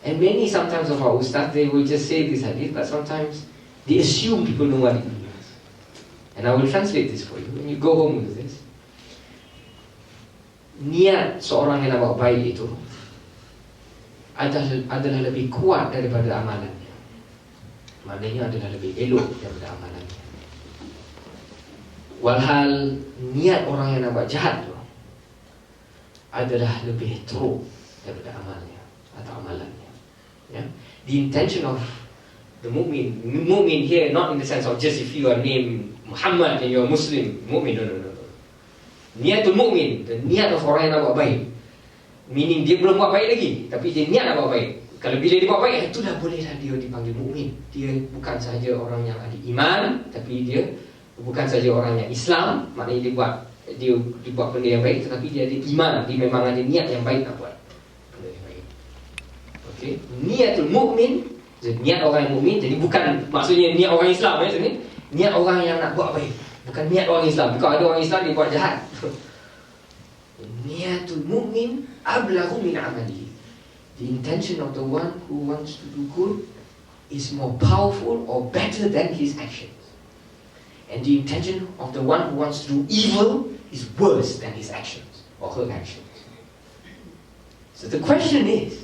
S3: And many sometimes of our ustad, they will just say this hadith, but sometimes they assume people know what it means. And I will translate this for you. When you go home with this, niat seorang yang nak buat baik itu adalah lebih kuat daripada amalannya. Maknanya adalah lebih elok daripada amalannya. Walhal niat orang yang nak buat jahat itu adalah lebih teruk daripada amalnya atau amalannya. Yeah? The intention of the mu'min here, not in the sense of just if you are named Muhammad and you're a Muslim, mu'min, no. Niatul mu'min, the niat of orang yang nak buat baik. Meaning dia belum buat baik lagi, tapi dia niat nak buat baik. Kalau bila dia buat baik, itulah bolehlah dia dipanggil mu'min. Dia bukan sahaja orang yang ada iman, tapi dia bukan sahaja orang yang Islam. Maknanya dia buat benda yang baik, tetapi dia ada iman. Dia memang ada niat yang baik nak buat benda yang baik. Okay, niatul mu'min, niat orang yang mu'min. Jadi bukan maksudnya niat orang Islam ni, niat orang yang nak buat baik, bukan niat orang Islam. Kalau ada orang Islam dia buat jahat. Niatul mu'min ablahu min amali. The intention of the one who wants to do good is more powerful or better than his actions. And the intention of the one who wants to do evil is worse than his actions or her actions. So the question is,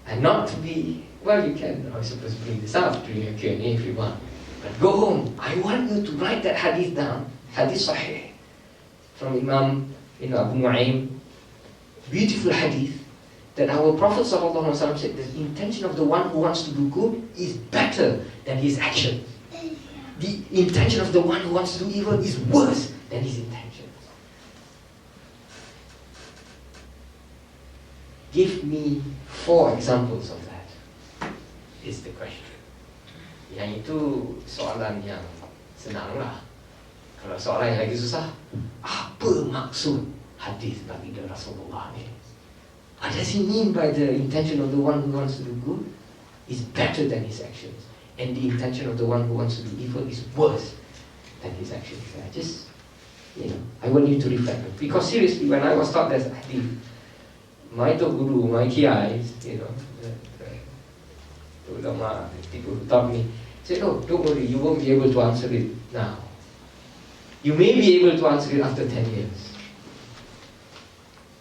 S3: and not to be, well, you can, I suppose, bring this up during a Q&A if you want. But go home. I want you to write that hadith down. Hadith Sahih from Imam Abu Nu'aym. Beautiful hadith that our Prophet ﷺ said the intention of the one who wants to do good is better than his action. The intention of the one who wants to do evil is worse than his intention. Give me 4 examples of that, is the question. Yang itu soalan yang senang lah. Kalau soalan yang lagi susah, apa maksud hadis baginda Rasulullah ni? What does he mean by the intention of the one who wants to do good is better than his actions, and the intention of the one who wants to do evil is worse than his actions? I want you to reflect. Because seriously, when I was taught that hadith, my guru, my kiai, the ulama, people who taught me, said, "Oh, don't worry, you won't be able to answer it now. You may be able to answer it after 10 years.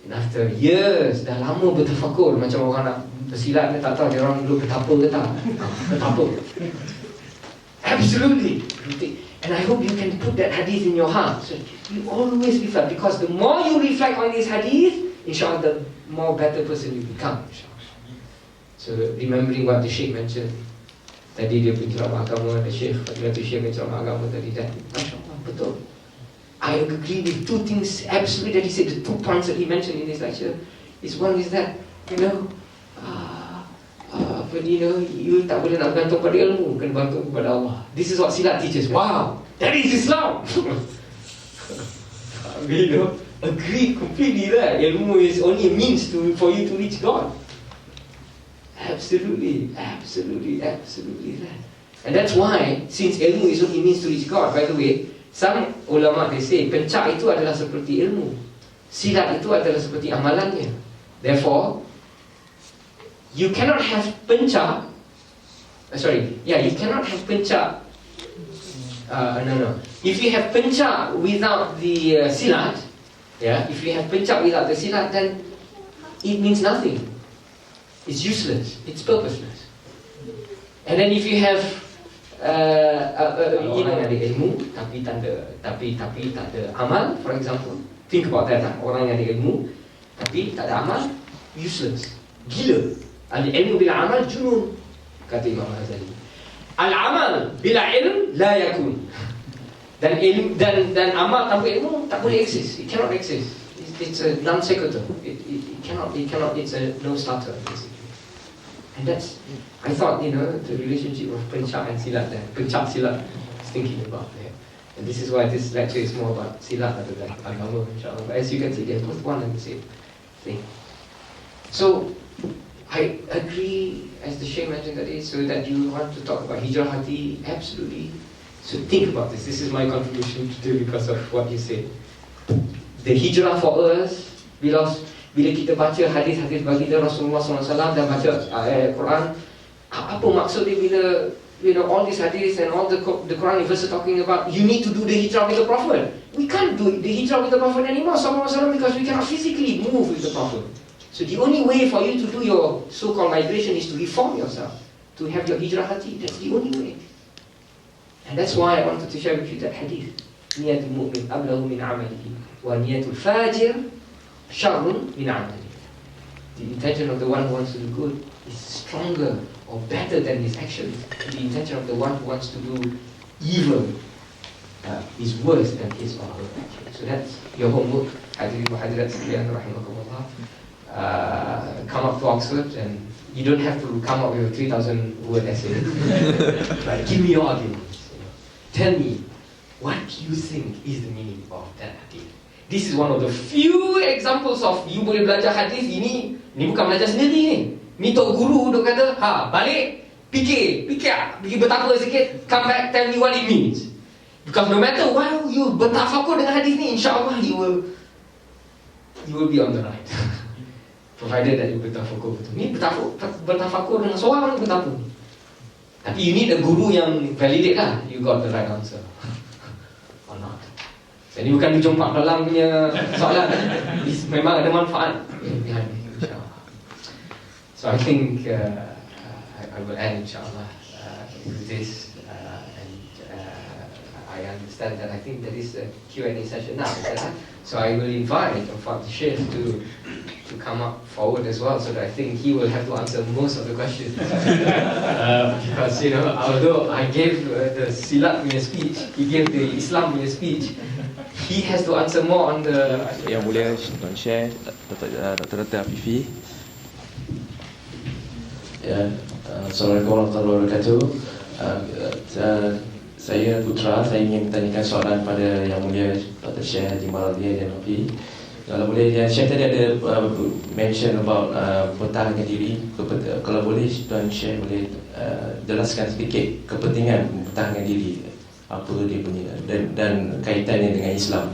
S3: And after years, dah lama bertafakur, macam orang nak bersilat, dia tak tahu dia orang duduk betapa ke tak. Betapa. Absolutely. And I hope you can put that hadith in your heart. So you always reflect, because the more you reflect on this hadith, inshallah, the more better person you become. So remembering what the Sheikh mentioned, tadi dia penceramah agama, the Sheikh Fadilatul Sheikh penceramah agama tadi, dan masya-Allah, betul. I agree with 2 things absolutely that he said. The 2 points that he mentioned in his lecture is, one is that, you tak boleh nak bergantung pada ilmu, kena bergantung kepada Allah. This is what silat teaches. Wow, that is Islam. Agree completely that ilmu is only a means for you to reach God. Absolutely that. And that's why, since ilmu is only means to reach God, by the way, some ulama they say pencak itu adalah seperti ilmu, silat itu adalah seperti amalannya. Therefore, you cannot have pencak. You cannot have pencak. No. If you have pencak without the silat, if you have pencak without the silat, then it means nothing. It's useless. It's purposeless. And then if you have orang ada ilmu tapi tak ada amal, for example, think about that. Orang yang ada ilmu tapi tak ada amal, useless, gila. Al-ilmu bila amal junun, kata Imam Ghazali. Al-amal bila ilm la yakun. Dan amal tanpa ilmu tak boleh exist. It cannot exist. It's a non sequitur. It cannot. It's a no starter, basically. And that's, I thought, the relationship of pencak and silat there. Pencak silat, I was thinking about there. And this is why this lecture is more about silat rather than agama, inshallah. But as you can see, they're both one and the same. thing. So I agree, as the Sheikh mentioned today, so that you want to talk about hijrah hati, absolutely. So think about this. This is my contribution today because of what you said. The hijrah for us, bila kita baca hadis-hadis baginda Rasulullah SAW dan baca ayat Quran, apa maksud dia bila all these hadis and all the Quran verses talking about you need to do the hijrah with the Prophet. We can't do the hijrah with the Prophet anymore, SAW, because we cannot physically move with the Prophet. So the only way for you to do your so-called migration is to reform yourself, to have your hijrah hati. That's the only way. And that's why I wanted to share with you that hadith. Niyatul mu'min ablahu min amalihi wa niyatul fajir syarrun min amalihi. The intention of the one who wants to do good is stronger or better than his action. The intention of the one who wants to do evil is worse than his or her action. So that's your homework. Hadirin wa hadirat sekalian rahimakumullah. Come up to Oxford, and you don't have to come up with a 3,000 word essay. But give me your arguments. Tell me, what do you think is the meaning of that hadith? This is one of the few examples of you boleh belajar hadis ini bukan belajar sendiri ni. Ni tok guru dok kata, balik, fikir bertakwa sikit, come back, tell me what it means. Because no matter what you bertafakur dengan hadis ni, insya-Allah you will be on the right. Provided that you bertafakur betul. Ni bertafakur dengan seorang ni betapa ni. Tapi you need a guru yang validate lah you got the right answer or not. Jadi bukan dijumpa dalam punya soalan. Memang ada manfaat behind it, insyaAllah. So I think I will end, insyaAllah, with this. I understand that I think there is a Q&A session now. So I will invite the Sheikh to come up forward as well, so that I think he will have to answer most of the questions. Because, although I gave the Silat punya speech, he gave the Islam punya speech, he has to answer more on the...
S4: Yang Mulia Tuan Syekh, Dr. Afifi.
S5: Ya, Assalamualaikum warahmatullahi wabarakatuh. Saya Putra, saya ingin bertanyakan soalan pada Yang Mulia Dr. Syekh Haji Maradiyah dan Nafi. Kalau boleh, Syekh tadi ada mention about pertahankan diri. Kalau boleh, Tuan Syekh boleh jelaskan sedikit kepentingan pertahankan diri, apa dia punya, dan kaitannya dengan Islam.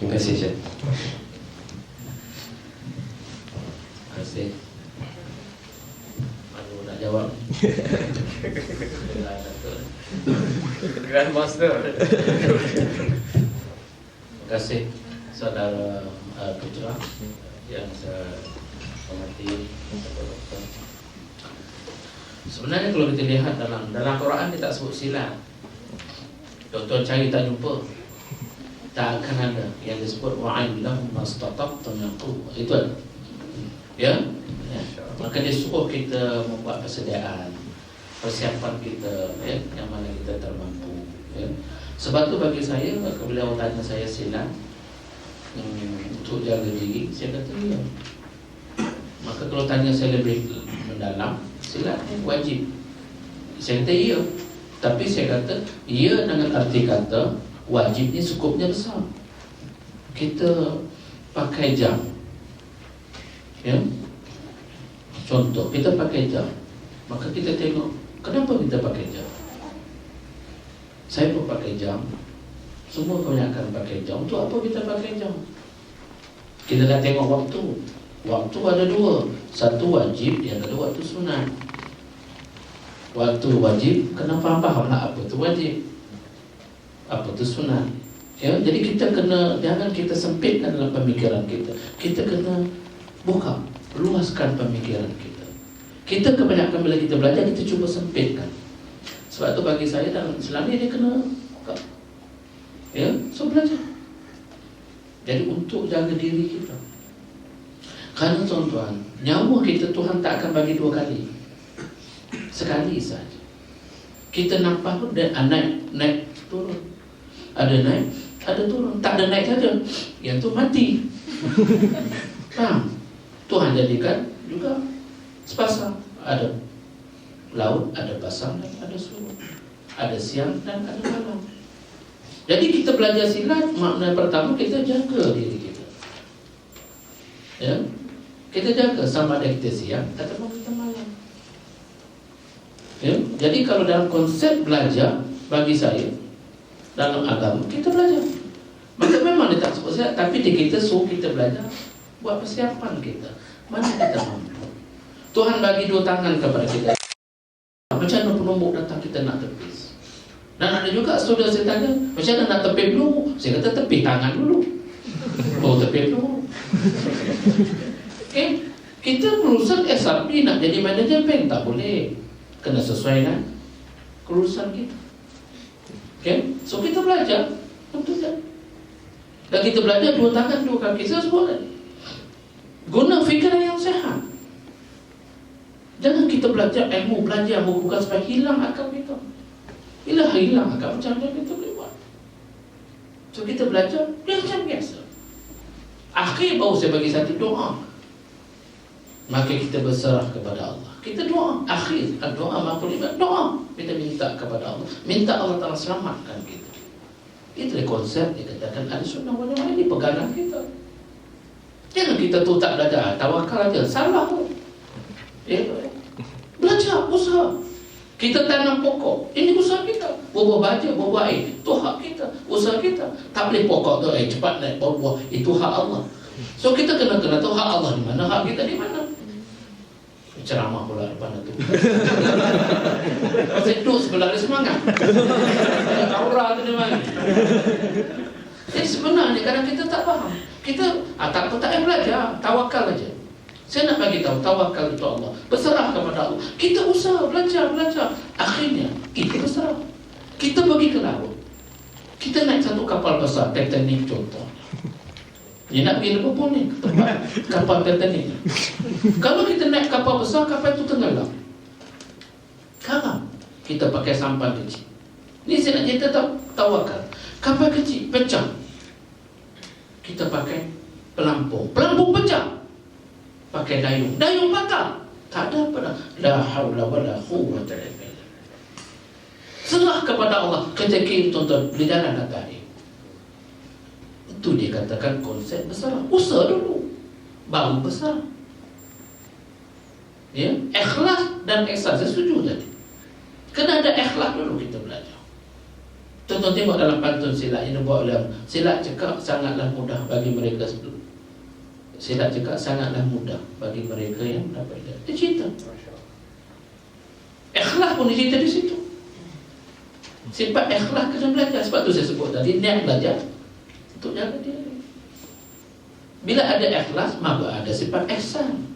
S5: Terima kasih, Syekh.
S2: Terima kasih. Malu nak jawab.
S3: Grandmaster.
S2: Terima kasih saudara Putra yang saya hormati, Doktor. Sebenarnya kalau kita lihat dalam Quran dia tak sebut silat. Doktor cari tak jumpa. Tak akan ada yang disebut wa'in lahum mastata'tum min quwwah. Itu ada. Ya? Maka dia suruh kita membuat persediaan, persiapan kita, yang mana kita termampu. Sebab tu bagi saya, bila orang tanya saya silat untuk jaga diri, saya kata ya. Maka kalau tanya saya lebih mendalam, silat wajib. Saya kata ya. Tapi saya kata ya dengan arti kata wajib ni skupnya besar. Kita pakai jam, contoh kita pakai jam, maka kita tengok kenapa kita pakai jam. Saya pun pakai jam, semua kebanyakan pakai jam. Untuk apa kita pakai jam? Kita dah tengok waktu. Waktu ada dua, satu wajib, yang kedua waktu sunat. Waktu wajib, kena faham lah apa tu wajib, apa tu sunat. Jadi kita kena, jangan kita sempitkan dalam pemikiran kita. Kita kena buka, luaskan pemikiran kita. Kita kebanyakan bila kita belajar, kita cuba sempitkan. Sebab tu bagi saya dalam Islam ni dia kena buka. So belajar. Jadi untuk jaga diri kita. Kerana tuan-tuan, nyawa kita Tuhan tak akan bagi dua kali. Sekali saja. Kita nampak pun naik turun. Ada naik, ada turun. Tak ada naik saja, yang tu mati. Faham? Tuhan jadikan juga sepasang. Ada laut, ada pasang dan ada surut. Ada siang dan ada malam. Jadi kita belajar silat, makna pertama kita jaga diri kita. Ya, kita jaga sama ada kita siang ataupun kita malam. Ya, jadi kalau dalam konsep belajar bagi saya dalam agama kita belajar. Maka memang dia tak sebut sihat, tapi dia kita suruh kita belajar buat persiapan kita. Mana kita mampu. Tuhan bagi 2 tangan kepada kita. Macam mana penumbuk datang kita nak tepis. Dan ada juga saudara saya tanya, macam mana nak tepis dulu? Saya kata tepis tangan dulu. Baru tepis dulu. Okay. Kita berurusan SRP nak jadi manager bank tak boleh. Kena sesuai dengan urusan kita. Okay. So kita belajar betul tak? Dan kita belajar 2 tangan 2 kaki. Saya sebut tadi, guna fikiran yang sehat. Jangan kita belajar ilmu, belajar bukan supaya hilang akal kita. Bila hilang akal, macam mana kita boleh buat? So kita belajar macam biasa. Akhir baru saya bagi satu doa. Maka kita berserah kepada Allah. Kita doa. Akhir doa makhluk ibadah, doa. Kita minta kepada Allah. Minta Allah Ta'ala selamatkan kita. Itulah konsep dikatakan Ahlussunnah wal Jamaah. Ini pegangan kita. Jangan kita tu tak belajar, tawakal aja. Salah tu. Ya, belajar, usaha. Kita tanam pokok, ini usaha kita. Buah baja, buah air, itu hak kita, usaha kita. Tak boleh pokok tu cepat naik buah, itu hak Allah. So kita kena tahu hak Allah di mana, hak kita di mana. Ceramah pula depan itu. Pasal itu sebelah dia semangat. Aura tu dia main. Jadi sebenarnya kadang kita tak faham. Kita tak payah belajar, tawakal aja. Saya nak bagi tahu tawakal itu Allah. Berserah kepada Allah. Kita usaha belajar. Akhirnya kita berserah. Kita pergi ke laut. Kita naik satu kapal besar, Titanic contoh. Dia nak pergi Liverpool ni, tempat kapal Titanic. Kalau kita naik kapal besar, kapal itu tenggelam. Sekarang kita pakai sampan kecil. Ni saya nak cerita tawakal. Kapal kecil pecah. Kita pakai pelampung. Pelampung pecah. Pakai dayung patah. Tak ada pada la haula wala quwwata illa billah. Serah kepada Allah ketika itu tuan-tuan berjalan atas air. Itu dia katakan konsep besar. Usaha dulu baru besar. Ya, ikhlas dan ihsan. Saya setuju tadi. Kena ada ikhlas dulu kita belajar. Tuan-tuan tengok dalam pantun silat yang dibuat oleh silat cakap sangatlah mudah bagi mereka sebelum. Silat cakap sangatlah mudah bagi mereka yang dapat hidayah. Dia cerita. Ikhlas pun dia cerita di situ. Sifat ikhlas kena belajar. Sebab tu saya sebut tadi, niat belajar untuk jaga diri. Bila ada ikhlas, maka ada sifat ihsan.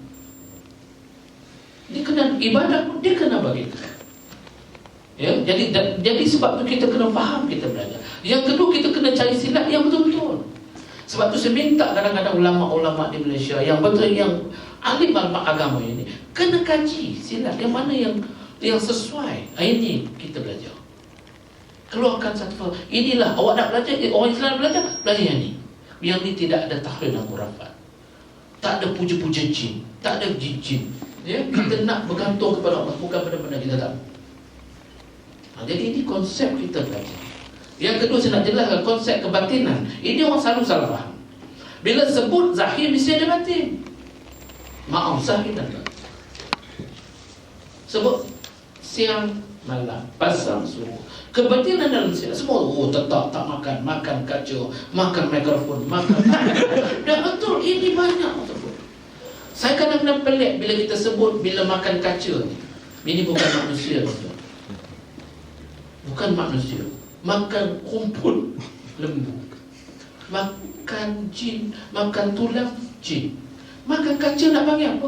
S2: Dia kena ibadah pun dia kena bagi. Ya, jadi sebab tu kita kena faham, kita belajar. Yang kedua, kita kena cari silat yang betul-betul. Sebab tu saya minta kadang-kadang ulama-ulama di Malaysia yang betul, yang alim agama ini kena kaji silat yang mana yang sesuai. Ini kita belajar. Keluarkan satu, inilah awak nak belajar, orang Islam belajar yang ni. Yang ni tidak ada tahlil dan khurafat. Tak ada puja-puja jin, tak ada jin. Ya, kita nak bergantung kepada Allah, bukan benda-benda kita tak. Jadi ini konsep kita belajar. Yang kedua, saya nak jelaskan konsep kebatinan. Ini orang selalu salah faham. Bila sebut zahir, mesti ada batin. Maaf, zahir dan batin. Sebut siang, malam, pasang, subuh. Kebatinan dalam siang, semua tetap tak makan kacau, makan mikrofon, makan. Dan betul, ini banyak betul. Saya kadang-kadang pelik bila kita sebut bila makan kaca ni. Ini bukan manusia, betul. Bukan manusia. Makan rumput lembu, makan jin, makan tulang jin, makan kaca nak panggil apa?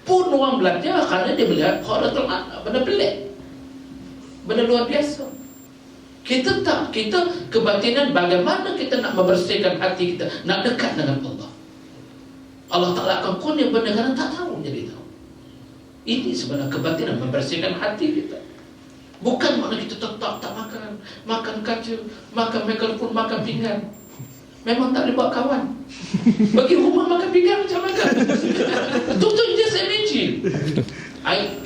S2: Pun orang belajar kerana dia melihat kharatul a'la, benda pelik, benda luar biasa. Kita kebatinan bagaimana kita nak membersihkan hati kita, nak dekat dengan Allah. Allah Ta'ala akan kurnia benda kerana tak tahu jadi tahu. Ini sebenarnya kebatinan, membersihkan hati kita. Bukan makna kita tetap tak makan kaca, makan mikrofon, makan pinggan. Memang tak boleh buat kawan. Bagi rumah makan pinggan macam makan. Itu just imagine.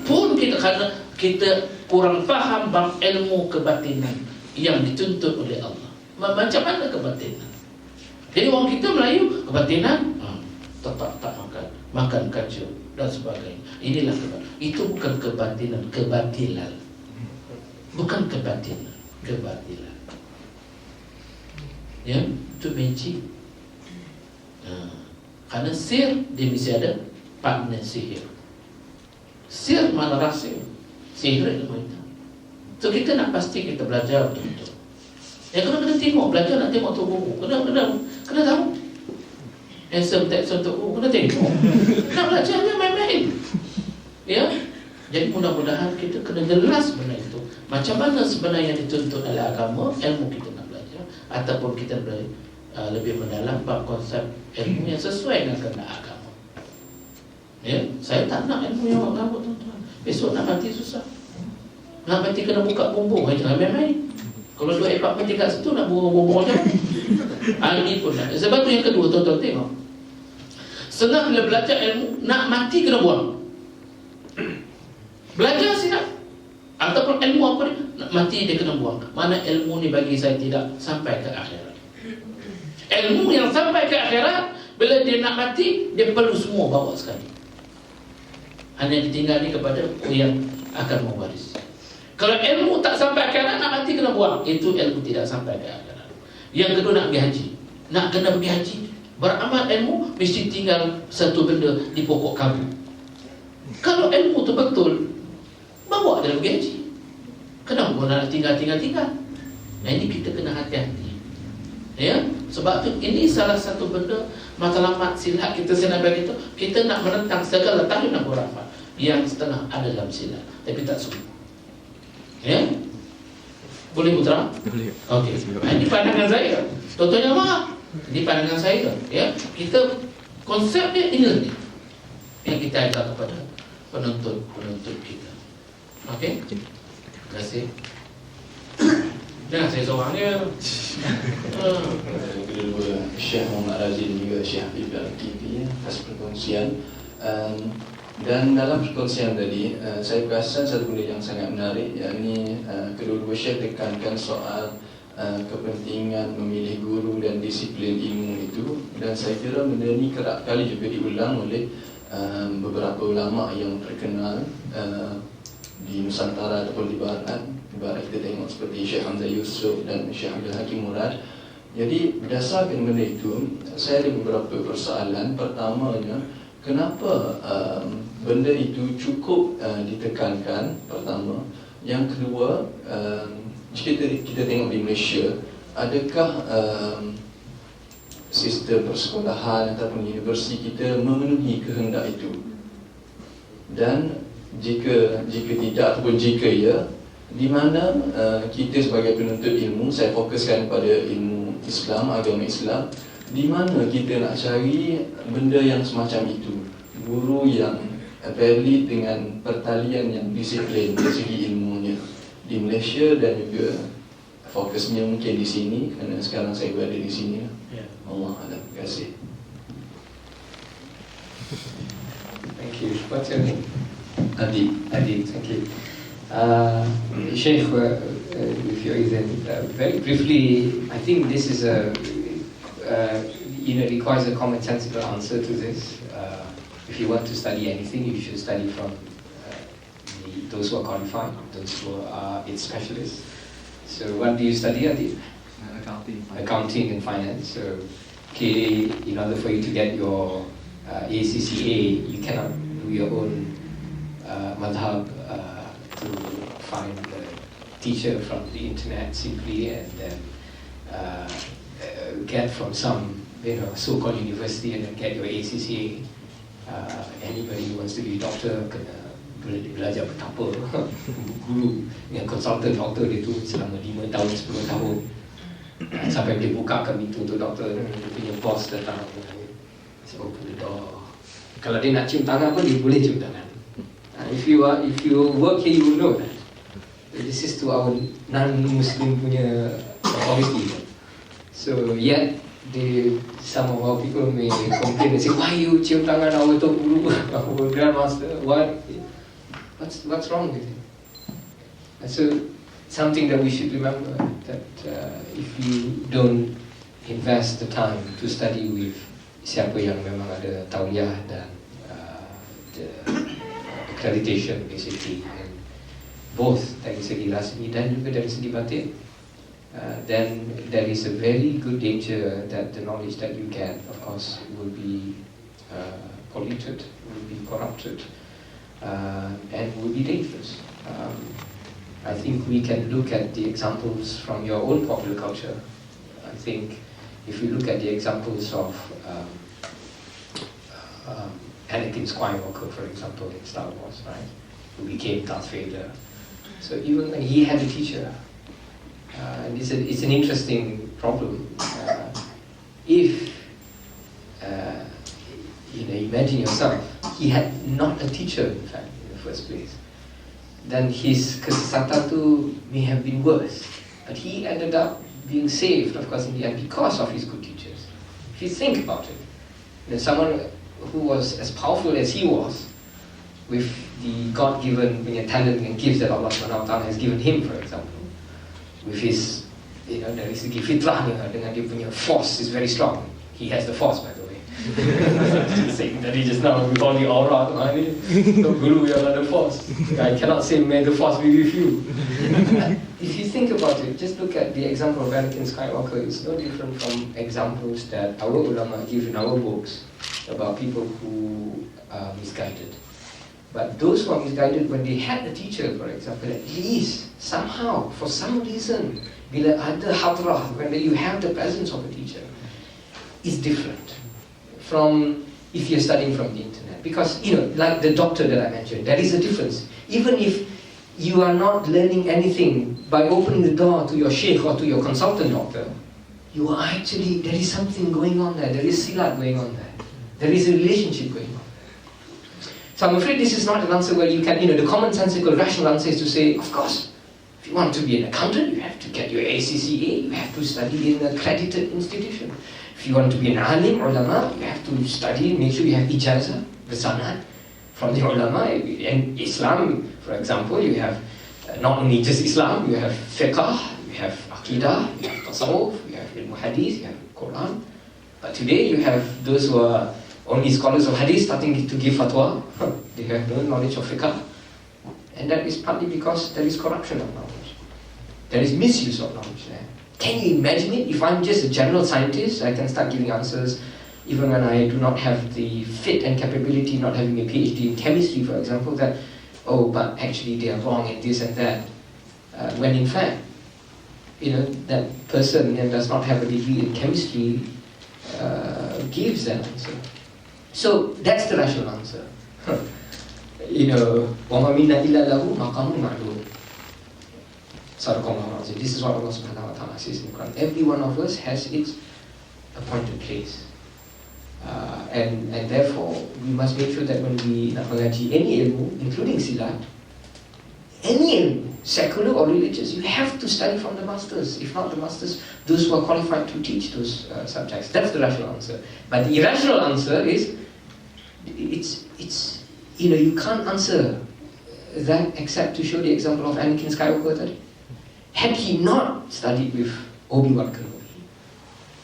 S2: Pun kita kerana kita kurang faham bang ilmu kebatinan yang dituntut oleh Allah. Macam mana kebatinan? Jadi orang kita Melayu, kebatinan tetap tak makan kaca dan sebagainya. Inilah kebatilan. Itu bukan kebatilan, kebatilan. Bukan kebatilan, kebatilan. Ya, itu magic. Karena sihir dia mesti ada partner sihir. Sihir mana rahsia? Sihir ilmu itu. So kita nak pasti kita belajar betul-betul. Ya kena tengok, belajar nak tengok tu buku. Kena tahu. Handsome tak handsome tu buku, kena tengok. Nak belajar dia main-main. Ya. Jadi mudah-mudahan kita kena jelas benda itu. Macam mana sebenarnya dituntut oleh agama, ilmu kita nak belajar, ataupun kita lebih mendalam bab konsep ilmu yang sesuai dengan kehendak agama. Ya, saya tak nak ilmu yang agama, tuan-tuan. Besok nak mati susah. Nak mati kena buka bumbung, jangan main-main. Kalau 2 ekor mati kat situ nak bumbung macam mana? Ini pun nak. Sebab tu yang kedua, tuan-tuan tengok. Senang bila belajar ilmu, nak mati kena buang. Belajar silap. Ataupun ilmu apa ni, nak mati dia kena buang. Mana ilmu ni bagi saya tidak sampai ke akhirat. Ilmu yang sampai ke akhirat, bila dia nak mati, dia perlu semua bawa sekali. Hanya ditinggali kepada yang akan mewaris. Kalau ilmu tak sampai ke akhirat, nak mati kena buang. Itu ilmu tidak sampai ke akhirat. Yang kedua, nak pergi haji. Nak kena pergi haji, beramal ilmu, mesti tinggal satu benda di pokok kabu. Kalau ilmu tu betul, bawa dia pergi haji. Kenapa nak tinggal? Nah, ini kita kena hati-hati. Ya, sebab tu ini salah satu benda matlamat silat kita senang begitu. Kita nak menentang segala tahlil dan khurafat yang setengah ada dalam silat, tapi tak semua. Ya, boleh putra?
S4: Boleh.
S2: Okey. Ini pandangan saya. Contohnya apa? Ini pandangan saya. Ya, kita konsep dia ini yang kita ajar kepada penuntut kita. Okey. Terima kasih. Jangan saya seorangnya.
S6: Kedua Syekh Muhammad Razin juga Syekh Habib Al-Kifi atas perkongsian. Dan dalam perkongsian tadi, saya perasan satu benda yang sangat menarik, yakni kedua-dua Syekh tekankan soal kepentingan memilih guru dan disiplin ilmu itu. Dan saya kira benda ini kerap kali juga diulang oleh beberapa ulama yang terkenal di Nusantara ataupun di Barat. Barat kita tengok seperti Syekh Hamzah Yusof dan Syekh Abdul Hakim Murad. Jadi berdasarkan benda itu, saya ada beberapa persoalan. Pertamanya, kenapa benda itu cukup ditekankan? Pertama. Yang kedua, jika kita tengok di Malaysia, adakah sistem persekolahan ataupun universiti kita memenuhi kehendak itu? Dan jika tidak ataupun jika ya, di mana kita sebagai penuntut ilmu, saya fokuskan pada ilmu Islam, agama Islam, di mana kita nak cari benda yang semacam itu, guru yang valid dengan pertalian yang disiplin dari segi ilmunya di Malaysia, dan juga fokusnya mungkin di sini kerana sekarang saya berada di sini. Allah Alam. Terima kasih.
S3: Thank you. What's your name?
S6: Adi.
S3: Adi, thank you. Sheikh, with your event, very briefly, I think this is requires a common-sensical answer to this. If you want to study anything, you should study from those who are qualified, those who are its specialists. So, what do you study, Adi? Accounting and finance. So, clearly, in order for you to get your ACCA, you cannot do your own madhab to find a teacher from the internet simply and then get from some so-called university and then get your ACCA. Anybody who wants to be a doctor kena belajar betapa guru yang konsultan doktor dia tu selama 5 tahun, 10 tahun sampai dia bukakan pintu untuk doktor, dia punya boss datang open the door. Kalau dia nak cium tangan pun dia boleh cium tangan. If you work here, you will know that. This is to our non-Muslim punya authority. So yet, some of our people may complain and say, why you cium tangan our top guru, our grandmaster? What's wrong with it? So something that we should remember, that if you don't invest the time to study with siapa yang memang ada tauliah dan the accreditation basically, and both dari segi rasmi dan juga dari segi batin, then there is a very good danger that the knowledge that you get, of course, will be polluted, will be corrupted, and will be dangerous. I think we can look at the examples from your own popular culture. I think if you look at the examples of Anakin Skywalker, for example, in Star Wars, right, who became Darth Vader. So even when he had a teacher, and it's an interesting problem. If imagine yourself, he had not a teacher, in fact, in the first place, then his kesesatan tu may have been worse. But he ended up being saved, of course, in the end, because of his good teachers. If you think about it, someone who was as powerful as he was, with the God-given talent and gifts that Allah SWT has given him, for example, with his, dari segi fitrahnya, dengan dia punya force is very strong. He has the force, by the way. Saying that he just now with all the aura, no guru, you are the force. I cannot say may the force be with you. If you think about it, just look at the example of Anakin Skywalker. It's no different from examples that our ulama give in our books about people who are misguided. But those who are misguided, when they had a teacher, for example, at least somehow, for some reason, bila ada hadrah, when you have the presence of a teacher, it's different from if you're studying from the internet. Because, like the doctor that I mentioned, there is a difference. Even if you are not learning anything by opening the door to your sheikh or to your consultant doctor, you are actually, there is something going on there. There is silat going on there. There is a relationship going on. So I'm afraid this is not an answer where you can, the commonsensical, rational answer is to say, of course, if you want to be an accountant, you have to get your ACCA, you have to study in an accredited institution. If you want to be an alim, ulama, you have to study, make sure you have ijazah, bersanad, from the ulama. And Islam, for example, you have not only just Islam, you have fiqh, you have aqidah, you have tasawwuf, you have ilmu hadith, you have Quran. But today you have those who are only scholars of hadith starting to give fatwa. They have no knowledge of fiqh. And that is partly because there is corruption of knowledge. There is misuse of knowledge there. Can you imagine it? If I'm just a general scientist, I can start giving answers even when I do not have the fit and capability, not having a PhD in chemistry, for example, that, but actually they are wrong in this and that. When in fact, that person that does not have a degree in chemistry gives that answer. So that's the rational answer. وَمَا مِنَّا إِلَّا لَهُ مَقَامٌ مَعْلُومٌ. This is what Allah subhanahu wa ta'ala says in the Quran. Every one of us has its appointed place. And therefore, we must make sure that when we nak mengaji any ilmu, including silat, any ilmu, secular or religious, you have to study from the masters. If not the masters, those who are qualified to teach those subjects. That's the rational answer. But the irrational answer is, you can't answer that except to show the example of Anakin Skywalker. Had he not studied with Obi-Wan Kenobi,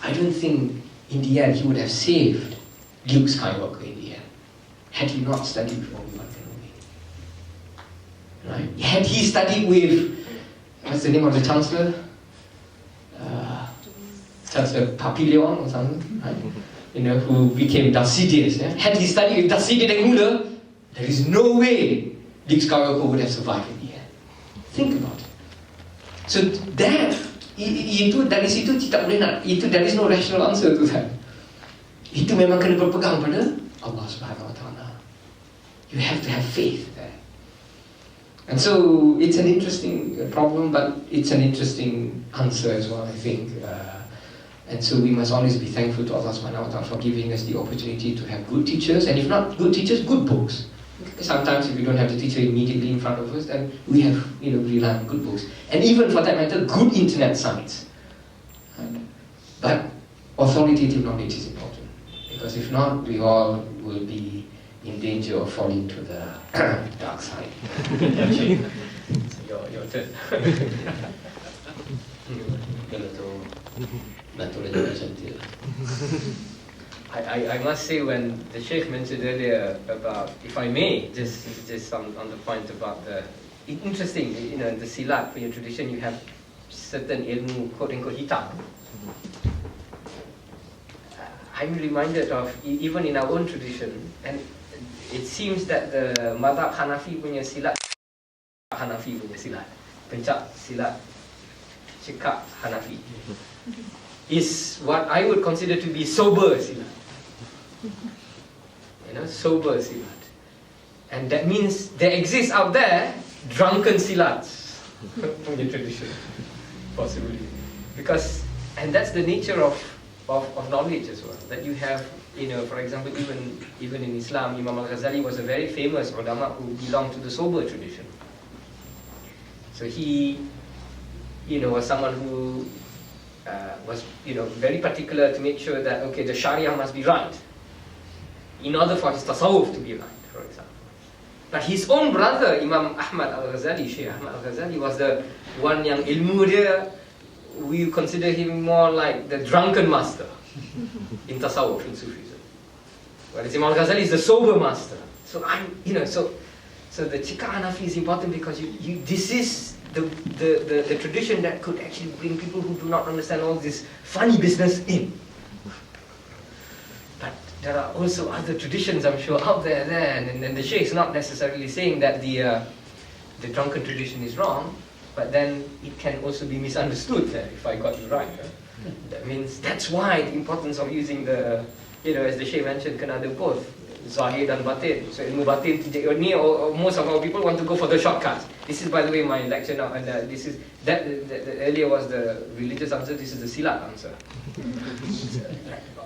S3: I don't think in the end he would have saved Luke Skywalker in the end. Had he not studied with Obi-Wan Kenobi. Right? Had he studied with, what's the name of the Chancellor? Chancellor Papillon or something, right? Who became Darth Sidious. Yeah? Had he studied with Darth Sidious and Mula, there is no way Luke Skywalker would have survived in the end. Think about it. So that, dari situ tidak boleh nak, there is no rational answer to that. Itu memang kena berpegang pada Allah Subhanahu wa Ta'ala. You have to have faith there. And so it's an interesting problem, but it's an interesting answer as well, I think. And so we must always be thankful to Allah Subhanahu wa Ta'ala for giving us the opportunity to have good teachers, and if not good teachers, good books. Sometimes if we don't have the teacher immediately in front of us, then we have, rely on good books. And even for that matter, good internet sites. But authoritative knowledge is important. Because if not, we all will be in danger of falling to the dark side. Your turn.
S6: Kalau tu Datuk Raja cantik.
S3: I must say, when the Sheikh mentioned earlier about, if I may, just on the point about the interesting, in the silat for your tradition, you have certain ilmu quote-unquote hitam. I'm reminded of even in our own tradition, and it seems that the madhab Hanafi punya silat, pencak silat, cekak Hanafi, is what I would consider to be sober silat. Sober silat. And that means there exists out there drunken silats from your tradition, possibly. Because, and that's the nature of knowledge as well. That you have, for example, even in Islam, Imam Al-Ghazali was a very famous ulama who belonged to the sober tradition. So he, was someone who was, very particular to make sure that, okay, the Sharia must be right, in order for his tasawwuf to be right, for example. But his own brother, Imam Ahmad Al-Ghazali, Sheikh Ahmad Al-Ghazali, was the one yang ilmu dia, we consider him more like the drunken master in tasawwuf, in Sufism. Whereas Imam Al-Ghazali is the sober master. So so the Cekak Hanafi is important because this is the tradition that could actually bring people who do not understand all this funny business in. But there are also other traditions, I'm sure, out there, and the Shaykh is not necessarily saying that the drunken tradition is wrong, but then it can also be misunderstood there, if I got you right. That means that's why the importance of using the, as the Shaykh mentioned, kena ada both, Zahir dan Batin. So ilmu Batin, most of our people want to go for the shortcuts. This is, by the way, my lecture now, and this is, that earlier was the religious answer, this is the Silat answer.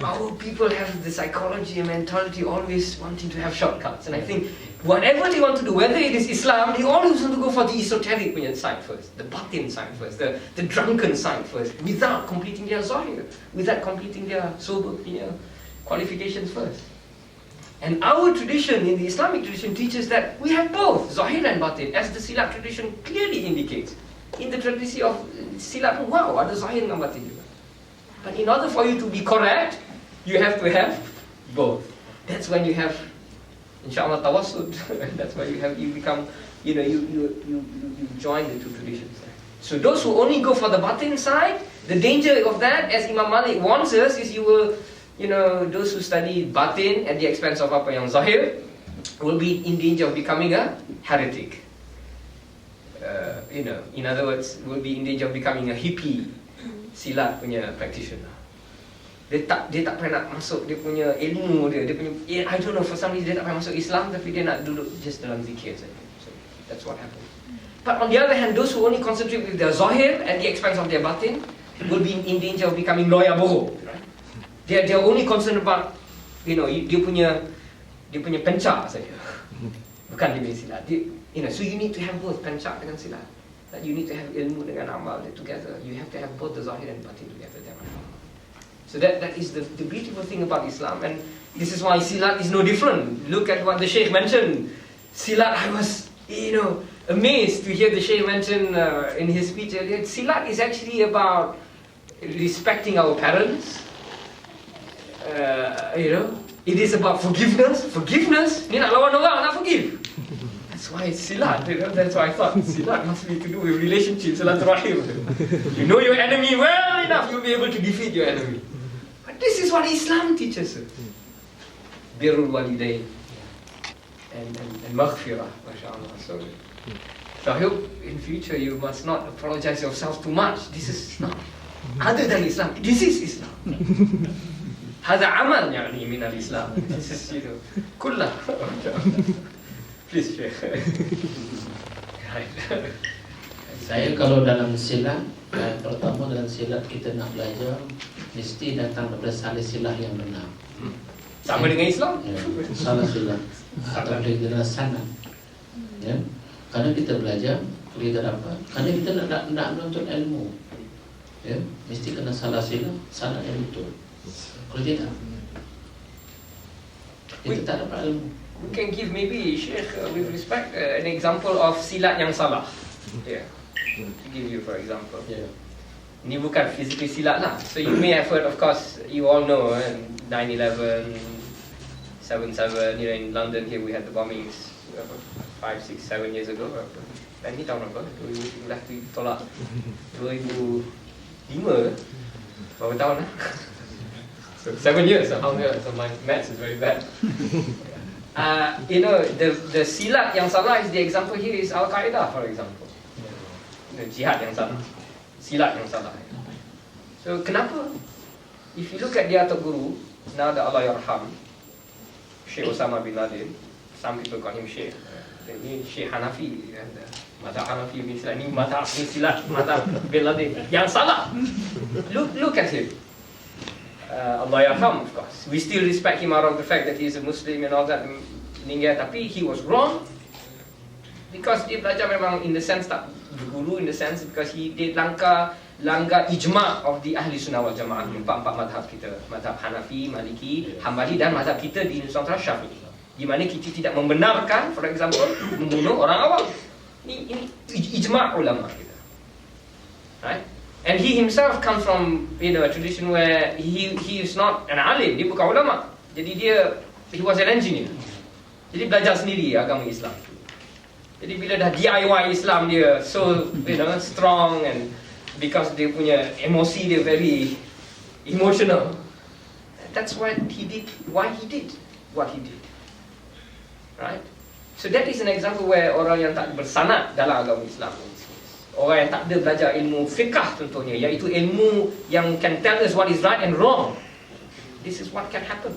S3: Our people have the psychology and mentality always wanting to have shortcuts, and I think whatever they want to do, whether it is Islam, they always want to go for the esoteric side first, the Batin side first, the drunken side first, without completing their Zahir, without completing their sober qualifications first. And our tradition, in the Islamic tradition, teaches that we have both, Zahir and Batin, as the Silat tradition clearly indicates. In the tradition of Silat, wow, ada Zahir dan Batin juga. But in order for you to be correct, you have to have both. That's when you have, inshallah, tawassud. That's when you become, you join the two traditions. So those who only go for the Batin side, the danger of that, as Imam Malik warns us, is you will, those who study Batin at the expense of apa yang Zahir will be in danger of becoming a heretic. In other words, will be in danger of becoming a hippie silat punya practitioner. Dia tak pernah nak masuk dia punya ilmu dia punya, I don't know, for some reason dia tak pernah masuk Islam, tapi dia nak duduk just dalam zikir saja. So that's what happened. But on the other hand, those who only concentrate with their Zahir at the expense of their Batin will be in danger of becoming lawyer bohong. Right? They're only concerned about, dia punya pencak saja, bukan dia punya silat. So you need to have both pencak dengan silat. That you need to have ilmu dengan amal together. You have to have both the Zahir and Batin together. So that is the beautiful thing about Islam, and this is why silat is no different. Look at what the Shaykh mentioned. Silat, I was, amazed to hear the Shaykh mention in his speech earlier. Silat is actually about respecting our parents. It is about forgiveness. Ni nak lawan orang, nak forgive. That's why it's silat. That's why I thought silat must be to do with relationships, silaturahim. You know your enemy well enough, you'll be able to defeat your enemy. But this is what Islam teaches us. Birrul walidain and maghfirah, mashallah. So I hope in future you must not apologize yourself too much. This is not other than Islam. This is Islam. هذا عمل يعني من الإسلام. This is, كله. Please, Sheikh.
S2: Saya kalau dalam silat, pertama dalam silat kita nak belajar, mesti datang daripada silsilah yang benar.
S3: Sama dengan Islam?
S2: Ya, salah silah atau dengan sanad. Ya, karena kita belajar, kita dapat. Karena kita nak menuntut ilmu. Ya, mesti kena salah silah, sanad yang betul. Kalau tidak, kita tak dapat ilmu.
S3: We can give maybe, Sheikh, with respect, an example of silat yang salah. Yeah. To give you, for example.
S2: Yeah.
S3: Ini bukan physically silat lah. So you may have heard, of course, you all know 9/11, 7/7. In London here we had the bombings 5, 6, 7 years ago. Dan ni tahun apa? 2013 tu tolak. 2005 berapa tahun lah? So 7 years. So my maths is very bad. The silat yang salah is the example here is Al-Qaeda, for example. Jihad yang salah, silat yang salah. So kenapa? If you look at the Atuk Guru, now the Allah Yarham, Sheikh Osama bin Laden, some people call him Sheikh. Ini Sheikh Hanafi, mata Hanafi bin silat. Ini mata bin silat, mata bin Laden yang salah. Look at him. Allah Yarham, of course. We still respect him out of the fact that he is a Muslim and all that. Tapi he was wrong because dia belajar memang in the sense tak berguru in the sense because he did langgar ijma' of the ahli sunnah wal jamaah. Empat madhab kita, madhab Hanafi, Maliki, Hambali dan madhab kita di Nusantara Syafi'i, di mana kita tidak membenarkan, for example, membunuh orang awam. Ini ijma' ulama kita, right? And he himself comes from a tradition where he is not an alim, dia bukan ulama. Jadi he was an engineer. Jadi belajar sendiri agama Islam. Jadi bila dah DIY Islam dia so strong, and because dia punya emosi dia very emotional, that's why he did what he did, right? So that is an example where orang yang tak bersanad dalam agama Islam, orang yang tak ada belajar ilmu fiqh contohnya, iaitu ilmu yang can tell us what is right and wrong, this is what can happen.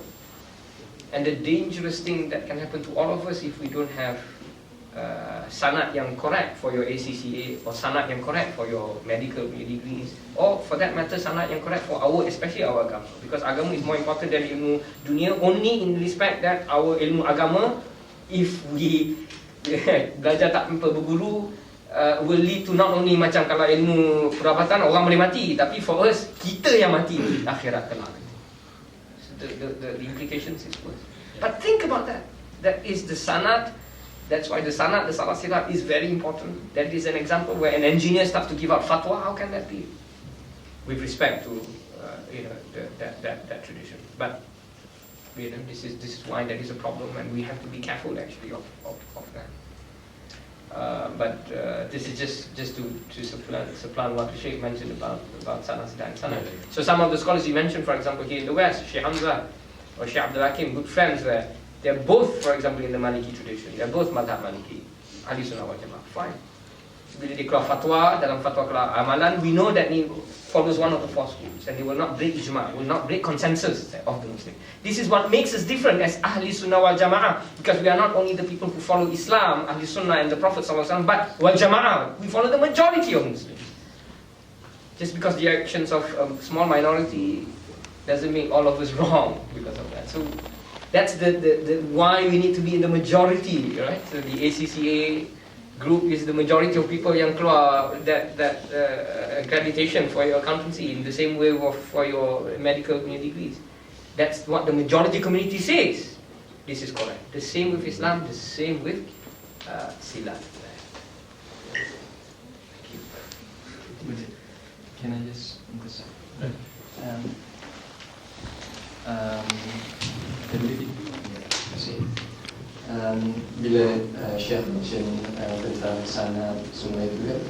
S3: And the dangerous thing that can happen to all of us if we don't have sanad yang correct for your ACCA, or sanad yang correct for your medical degrees, or for that matter sanad yang correct for especially our agama, because agama is more important than ilmu dunia, only in respect that our ilmu agama, if we belajar tak berguru, will lead to not only macam kalau ilmu perabatan orang boleh mati, tapi for us kita yang mati di akhirat kelak. So the implications is worse. But think about that. That is the sanad. That's why the sanad, the salah silat is very important. That is an example where an engineer starts to give out fatwa. How can that be? With respect to that tradition. But this is why there is a problem, and we have to be careful actually of that. But this is just to supplant what the Sheikh mentioned about sanad and sanad. So some of the scholars you mentioned, for example, here in the West, Sheikh Hamza or Sheikh Abdul Hakim, good friends where they're both, for example, in the Maliki tradition. They're both madhab Maliki, ahli sunnah wal jamaah. Fine. Bila dia keluar fatwa, dalam fatwa keluar amalan, we know that he follows one of the four schools, and he will not break ijma', will not break consensus of the Muslim. This is what makes us different as ahli sunnah wal jamaah, because we are not only the people who follow Islam, ahli sunnah and the Prophet ﷺ, but wal jamaah, we follow the majority of Muslims. Just because the actions of a small minority doesn't make all of us wrong because of that. So that's the why we need to be in the majority, right? So the ACCA group is the majority of people yang keluar that accreditation for your accountancy in the same way for your medical degrees. That's what the majority community says. This is correct. The same with Islam, the same with silat.
S6: Can I just bila Syekh mention tentang sanad semua itu kan,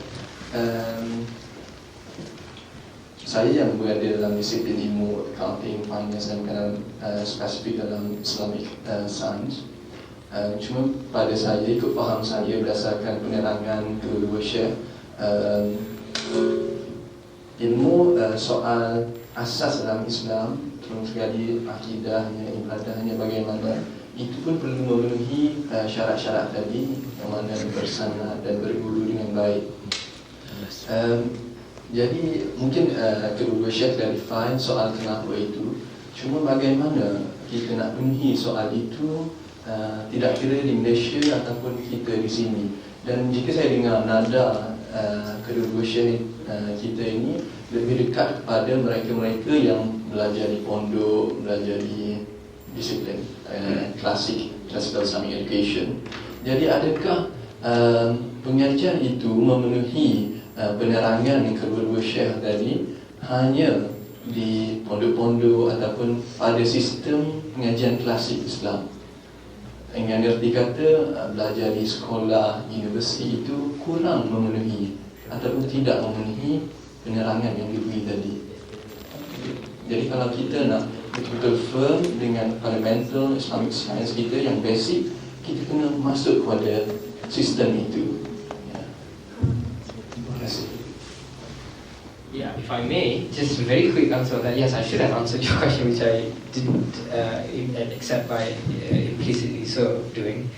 S6: saya yang berada dalam disiplin ilmu accounting, finance dan bukan spesifik dalam Islamic science, cuma pada saya, ikut faham saya berdasarkan penerangan kedua Syekh, ilmu soal asas dalam Islam, terus sekali akidahnya, ibadahnya bagaimana, itu pun perlu memenuhi syarat-syarat tadi, yang mana bersanad dan berguru dengan baik. Jadi mungkin kedua Syekh clarify soal kenapa itu, cuma bagaimana kita nak penuhi soal itu, tidak kira di Malaysia ataupun kita di sini. Dan jika saya dengar nada kedua Syekh kita ini lebih dekat kepada mereka-mereka yang belajar di pondok, belajar di disiplin classical Islamic education. Jadi adakah pengajian itu memenuhi penerangan yang kedua-dua syekh tadi hanya di pondok-pondok ataupun pada sistem pengajian klasik Islam. Yang erti kata belajar di sekolah, universiti itu kurang memenuhi ataupun tidak memenuhi penerangan yang diberi tadi. Jadi kalau kita nak betul-betul firm dengan fundamental Islamic science kita yang basic, kita kena masuk kepada sistem itu. Ya. Terima kasih.
S3: Yeah, if I may, just a very quick answer that yes, I should have answered your question, which I didn't accept by implicitly so doing,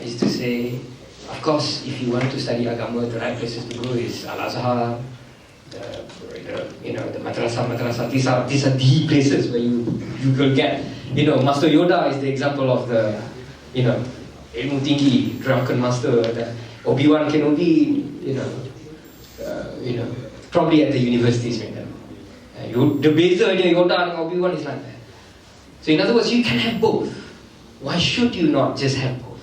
S3: is to say, of course, if you want to study agama, the right places to go is Al-Azhar, the madrasah. These are the places where you will get, Master Yoda is the example of the, ilmu tinggi, drunken master. Obi-Wan Kenobi, probably at the universities right now. The beza je Yoda and Obi-Wan is like that. So in other words, you can have both. Why should you not just have both?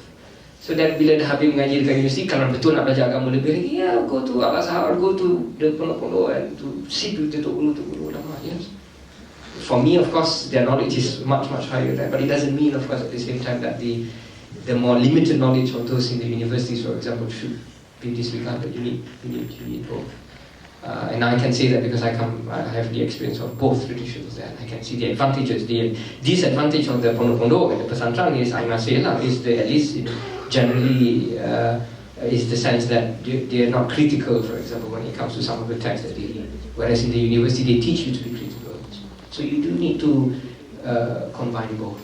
S3: So that bila dah habis mengaji dekat universiti, kalau betul nak belajar agama lebih lagi, go to Al-Azhar, go to the pondok-pondok and to sit with the guru ulama. Yes. For me, of course, their knowledge is much higher there, but it doesn't mean, of course, at the same time that the more limited knowledge of those in the universities, for example, should be disregarded. You need both. And I can say that because I have the experience of both traditions there. I can see the advantages. The disadvantage of the pondok-pondok and the pesantren is, I must say, is at least generally is the sense that they are not critical, for example, when it comes to some of the texts that they read. Whereas in the university, they teach you to be critical. So you do need to combine both.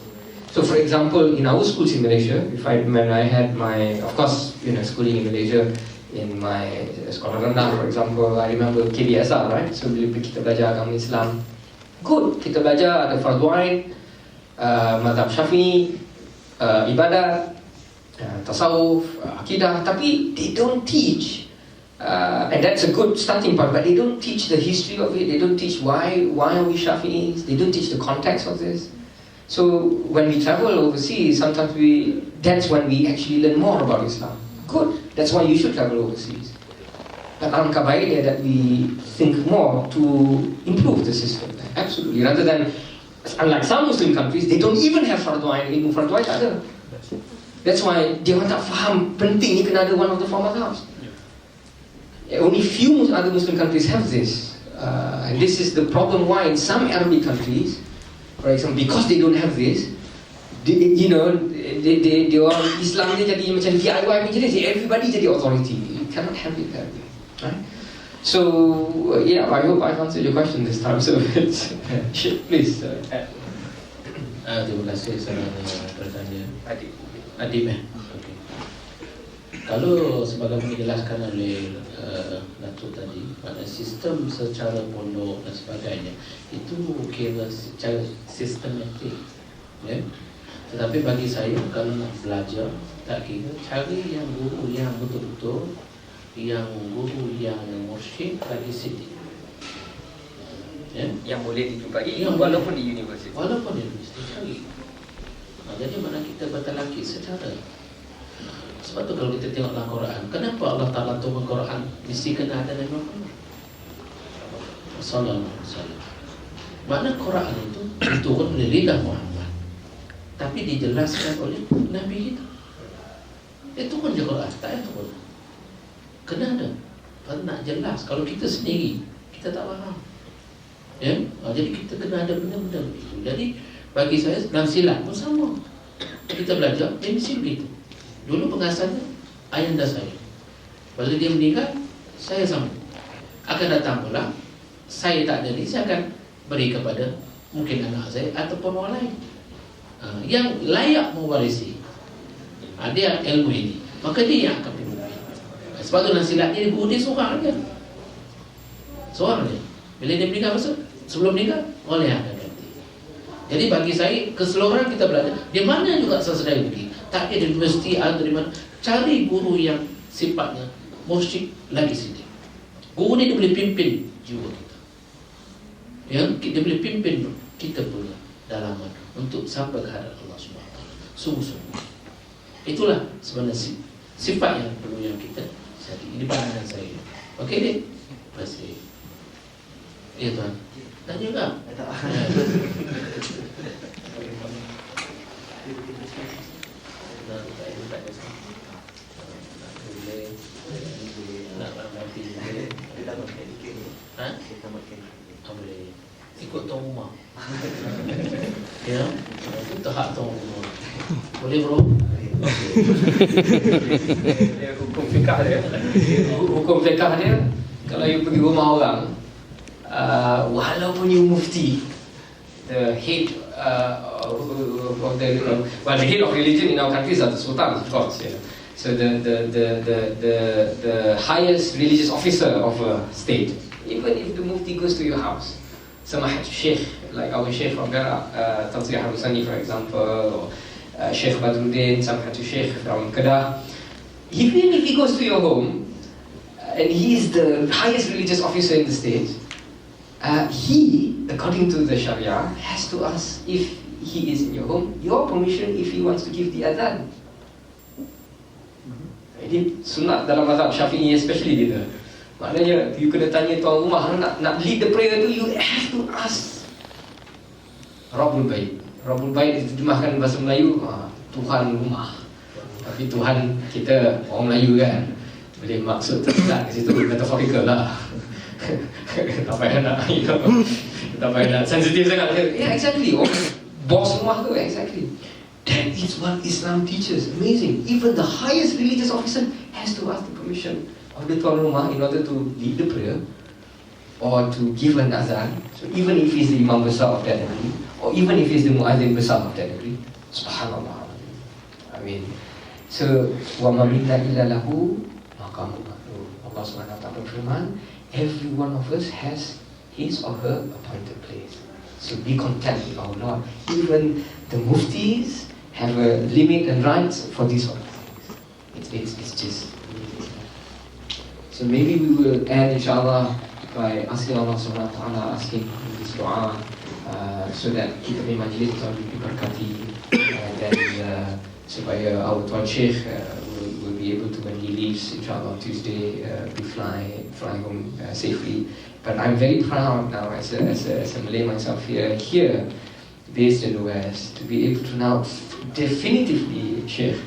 S3: So for example, in our schools in Malaysia, when I had my, of course, schooling in Malaysia, in my sekolah rendah, for example, I remember KBSR, right? So bila kita belajar agama Islam, good, kita belajar ada fardu ain, mazhab Syafi'i, ibadat, tasawuf, akidah, tapi they don't teach, and that's a good starting point, but they don't teach the history of it. They don't teach why are we Shafi'is. They don't teach the context of this. So when we travel overseas, sometimes that's when we actually learn more about Islam. Good, that's why you should travel overseas. But alangkah baiknya that we think more to improve the system. Absolutely, rather than, unlike some Muslim countries, they don't even have fardu ain. Ilmu fardu ain tak ada. That's why dia orang tak faham pentingnya kena ada one of the four madhabs. Only few other Muslim countries have this, and this is the problem why in some Arabic countries, for example, because they don't have this, they orang Islam dia jadi macam DIY macam ni, everybody jadi authority. You cannot have it that way, right? So yeah, I hope I've answered your question this time. So please add.
S2: Terima kasih saudara bertanya. Adib. Okay. Kalau sebagaimana dijelaskan oleh Datuk tadi, pada sistem secara pondok dan sebagainya itu kira secara sistematik, ya. Tetapi bagi saya, kalau nak belajar, tak kira cari yang guru yang betul-betul, yang guru yang mursyid lagi sidik, ya?
S3: Yang boleh dijumpai,
S2: walaupun
S3: di universiti.
S2: Walaupun di universiti cari. Jadi mana kita bertalaki secara. Sebab tu kalau kita tengok dalam Quran, kenapa Allah Ta'ala turun Quran mesti kena ada Nabi Muhammad sallallahu alaihi wasallam. Makna Quran itu turun oleh lidah Muhammad, tapi dijelaskan oleh Nabi kita. Itu pun je Quran, tak ada Quran. Kena ada. Kalau nak jelas, kalau kita sendiri, kita tak faham. Ya? Jadi kita kena ada benda-benda itu. Jadi bagi saya, dalam silat pun sama. Kita belajar, dia mesti begitu. Dulu pengasalnya, ayahanda saya. Bila dia meninggal, saya sambung. Akan datang pula, saya tak ada ni, saya akan beri kepada mungkin anak saya ataupun orang lain yang layak mewarisi dia ilmu ini, maka dia yang akan memimpin. Sebab tu dalam silat dia, guru dia seorang je. Bila dia meninggal, sebelum meninggal, oleh yang akan ganti. Jadi bagi saya, keseluruhan kita belajar di mana juga sesedaya pergi, tak ada di universiti atau di mana, cari guru yang sifatnya mursyid lagi sidik. Guru ni dia boleh pimpin jiwa kita, ya, dia boleh pimpin kita punya dalaman untuk sampai ke hadapan Allah Subhanahu Wa Taala. Sungguh-sungguh. Itulah sebenarnya sifat yang perlu yang kita jadi. Ini pandangan saya. Okey, Dik? Terima kasih. Ya, Tuan. Tanya juga?
S1: Tak.
S2: Ha? Tak boleh. Ikut tuan rumah. Ya? Itu hak tuan rumah. Boleh, bro?
S3: Hukum fiqah dia. Hukum fiqah dia, kalau you pergi rumah orang, walaupun you mufti, the head of the well, the head of religion in our country is the sultan, of course. Yeah. So the highest religious officer of a state, even if the mufti goes to your house, Ceramah Sheikh, like our Sheikh from Perak, Tan Sri Harusani, for example, or Sheikh Badruddin, Samhatu Sheikh from Kedah, even if he goes to your home and he is the highest religious officer in the state, he, according to the Sharia, has to ask if he is in your home, your permission if he wants to give the adhan. Ini sunat dalam mazhab Syafi'i especially dia. Maknanya you kena tanya tuan rumah nak lead the prayer tu, you have to ask Rabbul Bait. Rabbul Bait diterjemahkan bahasa Melayu Tuhan rumah. Tapi Tuhan kita orang Melayu kan, boleh maksud tersilat ke situ, metaphorical lah. Tak payah nak, tak payah nak sensitif sangat. Yeah, exactly. Bos rumah tu, exactly. That is what Islam teaches. Amazing. Even the highest religious officer has to ask the permission of the tuan rumah in order to lead the prayer or to give an azan. So even if he's the imam besar of that negeri, or even if he's the muadzin besar of that negeri, subhanallah. I mean, so wa ma minna illa lahu maqamun ma'lum. Allah Subhanahu wa ta'ala berfirman, every one of us has his or her appointed place. So be content with our Lord. Even the muftis have a limit and rights for these sort of things. It's just. So maybe we will end, inshallah, by asking Allah Subhanahu wa Taala, asking this dua, so that kita punya majlis lebih diberkati, dan supaya our Tuan Sheikh will be able to, when he leaves, inshallah, Tuesday, be fly home safely. But I'm very proud now as a Malay myself here, based in the West, to be able to now definitively, Sheikh,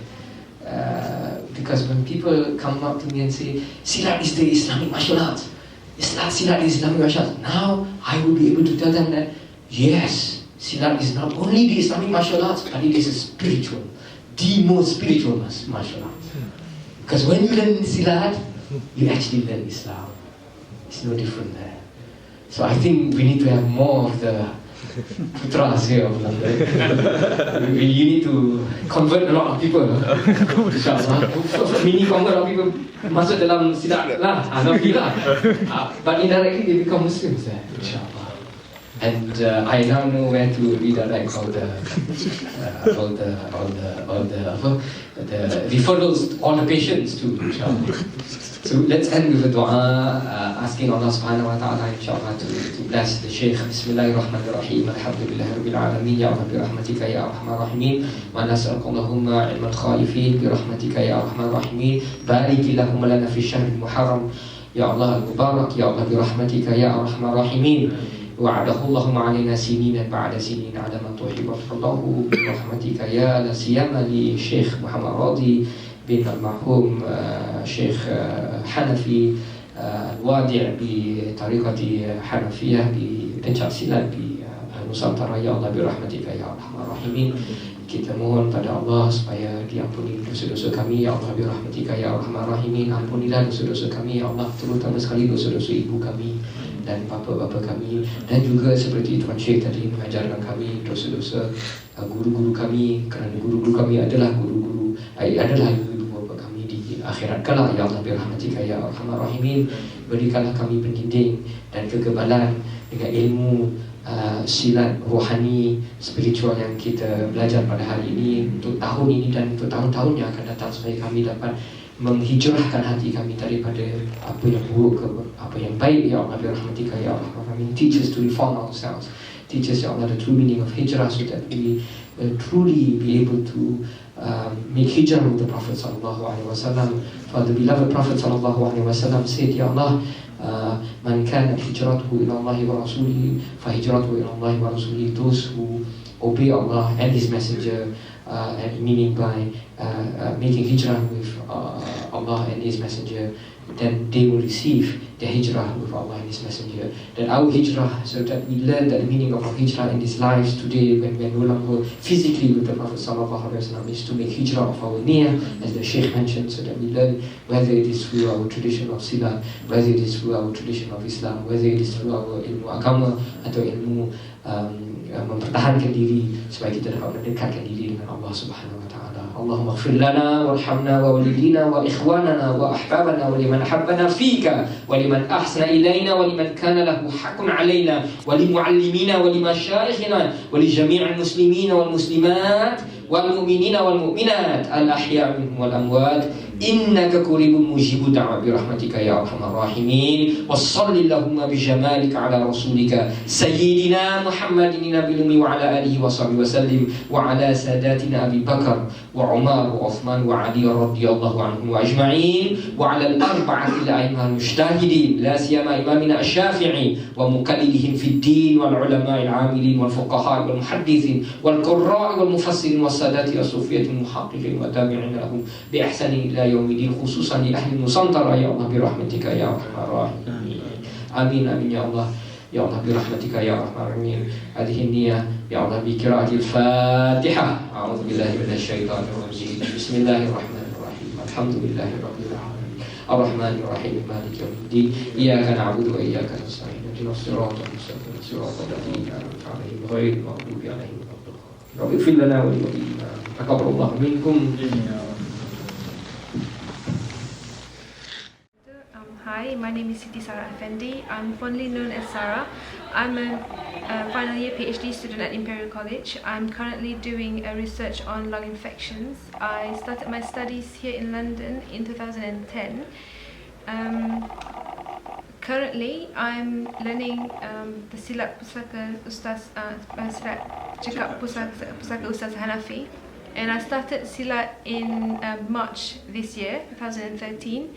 S3: because when people come up to me and say, Silat is the Islamic martial arts, Silat is Islamic martial arts, now I will be able to tell them that, yes, Silat is not only the Islamic martial arts, but it is a spiritual, the most spiritual martial art. Because when you learn Silat, you actually learn Islam. It's no different there. So I think we need to have more of the putras here of London. You need to convert a lot of people. InsyaAllah. Mini convert a lot of people masuk dalam Silat lah. Alhamdulillah. But indirectly they become Muslims there. InsyaAllah. And I now know where to redirect all the referrals, all the patients to, inshallah. So let's end with a dua, asking Allah Subhanahu wa Taala, inshallah, to bless the Sheikh. Bismillahirrahmanirrahim. Alhamdulillahi Rabbil Alamin. Ya Allah, birahmatika ya arhamar rahimin. Wa nas'aluka Allahumma ilmal khaifin birahmatika ya arhamar rahimin. Barik lahum lana fi syahril muharram. Ya Allah al-mubarak. Ya Allah, birahmatika ya arhamar rahimin. وعده اللهم علينا سنين بعد سنين على ما تحب الله برحمتك يا لا سيما للشيخ محمد راضي بن المرحوم شيخ حنفي الوادع بطريقة حنفية بpencak silat di Nusantara. Ya Allah, birahmatika ya arhamar rahimin. Kita mohon pada Allah supaya diampuni dosa-dosa kami. Ya Allah, birahmatika ya arhamar rahimin. Ampunilah dosa-dosa kami, ya Allah, terutama sekali dosa-dosa ibu kami dan bapa-bapa kami, dan juga seperti Tuan Syekh tadi mengajarkan kami dosa-dosa guru-guru kami, kerana guru-guru kami adalah ibu bapa kami di akhirat kelak. Ya Allah, birahmatika ya arhamar rahimin. Berikanlah kami pendidik dan kekebalan dengan ilmu silat rohani spiritual yang kita belajar pada hari ini, untuk tahun ini dan untuk tahun-tahun yang akan datang, supaya kami dapat menghijrahkan hati kami daripada apa yang buruk ke apa yang baik. Ya Allah, birahmatika ya arhamar rahimin. Teach us to reform ourselves. Teach us, Ya Allah, the true meaning of hijrah, so that we will truly be able to make hijrah with the Prophet sallallahu alaihi wasallam, For the beloved Prophet ﷺ said, Ya Allah, Man kana hijratuhu ila Allahi wa rasulihi fa hijratuhu ila Allahi wa rasulihi. Those who obey Allah and His Messenger, and meaning by making hijrah with Allah and His Messenger, then they will receive their hijrah with Allah and His Messenger. That our hijrah, so that we learn that the meaning of our hijrah in these lives today, when we're no longer physically with the Prophet ﷺ, is to make hijrah of our niyyah, as the Shaykh mentioned, so that we learn whether it is through our tradition of silat, whether it is through our tradition of Islam, whether it is through our ilmu agama atau ilmu mempertahankan diri supaya kita dapat mendekatkan diri dengan Allah Subhanahu wa taala. Allahumma ighfir lana warhamna wa walidina wa ikhwanana wa ahbabana wa liman habbana fika wa liman ahsana ilayna wa liman kana lahu haqqun alayna wa li muallimina wa li mashayikhina wa li jami'il muslimina wal muslimat wal mu'minina wal mu'minat al ahya' minhum wal amwat innaka qaribun mujibud da'wa bi rahmatika ya arhamar rahimin. Wa sallallahu bi jamalika ala rasulika sayyidina Muhammadin nabiyil ummi wa ala alihi wa sahbihi wa sallim wa ala sadatina Abi Bakar wa Umar wa Uthman wa Ali radhiyallahu anhum wa ajma'in wa ala al-arba'ati al-a'imma al-mujtahidin la siyama imamina asy-Syafi'i wa mukallidihim fid din wal ulama al-'amilin wal fuqaha wal muhaddithin wal qurra' wal mufassirin was sadati as-sufiyatin muhaqqiqin wa tabi'in lahum bi ihsani ila yaumidin, khususan di ahli Nusantara ya Allah bi rahmatika ya arhamar rahimin. Amin amin ya Allah. Ya Allah bi rahmatika ya arhamar rahimin. Hadhihi niyyah ya Allah bi qira'atil Fatihah. A'udzu billahi minasy syaithanir rajim. Bismillahirrahmanirrahim. Alhamdulillahirabbil alamin. Arrahmanir rahim. Maliki yaumiddin. Iyyaka na'budu wa iyyaka nasta'in. Ihdinas siratal mustaqim. Siratal ladzina an'amta 'alaihim ghairil maghdubi 'alaihim waladdallin. Rabbi ighfir lana wa li walidina. Taqabbalallahu minkum.
S7: Hi, my name is Siti Sarah Effendi. I'm fondly known as Sarah. I'm a final year PhD student at Imperial College. I'm currently doing a research on lung infections. I started my studies here in London in 2010. Currently, I'm learning the Silat Pusaka Ustaz Silat Cekap Pusaka Ustaz Hanafi, and I started Silat in March this year, 2013.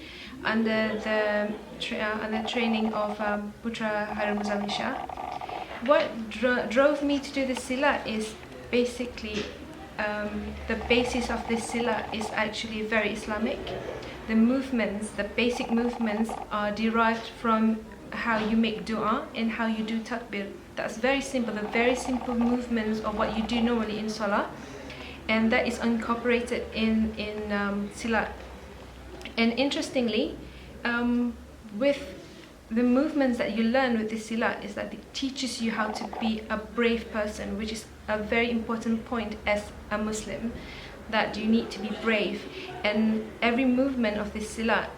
S7: Under the training of Putra Harun Muzamil Shah. What drove me to do the silat is basically the basis of this silat is actually very Islamic. The movements, the basic movements, are derived from how you make dua and how you do takbir. That's very simple. The very simple movements of what you do normally in salah, and that is incorporated in silat. And interestingly, with the movements that you learn with this silat is that it teaches you how to be a brave person, which is a very important point as a Muslim, that you need to be brave. And every movement of this silat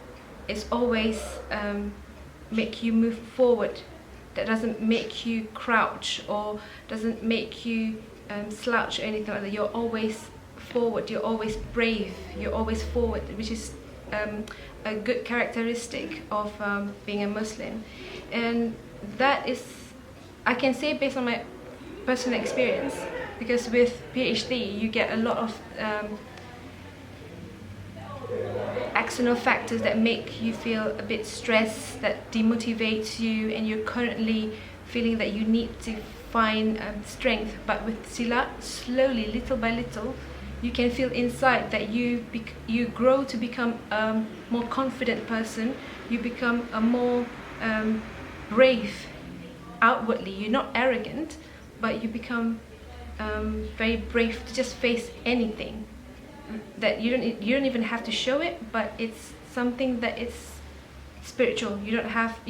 S7: is always make you move forward. That doesn't make you crouch or doesn't make you slouch or anything like that. You're always forward, you're always brave, you're always forward, which is a good characteristic of being a Muslim. And that is, I can say based on my personal experience, because with PhD you get a lot of external factors that make you feel a bit stressed, that demotivates you, and you're currently feeling that you need to find strength. But with silat, slowly, little by little, you can feel inside that you grow to become a more confident person. You become a more brave outwardly. You're not arrogant, but you become very brave to just face anything. That you don't even have to show it, but it's something that it's spiritual. You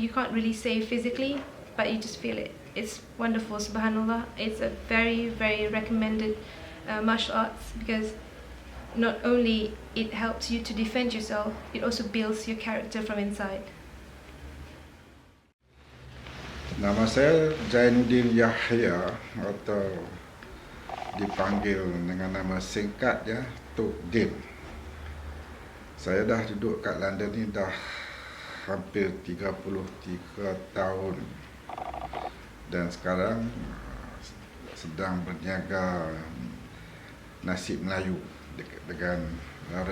S7: can't really say physically, but you just feel it. It's wonderful, subhanallah. It's a very, very recommended martial arts, because not only it helps you to defend yourself, it also builds your character from inside.
S8: Nama saya Zainuddin Yahya, atau dipanggil dengan nama singkat ya, Tok Din. Saya dah duduk kat London ni dah hampir 33 tahun, dan sekarang sedang berniaga nasi Melayu dengan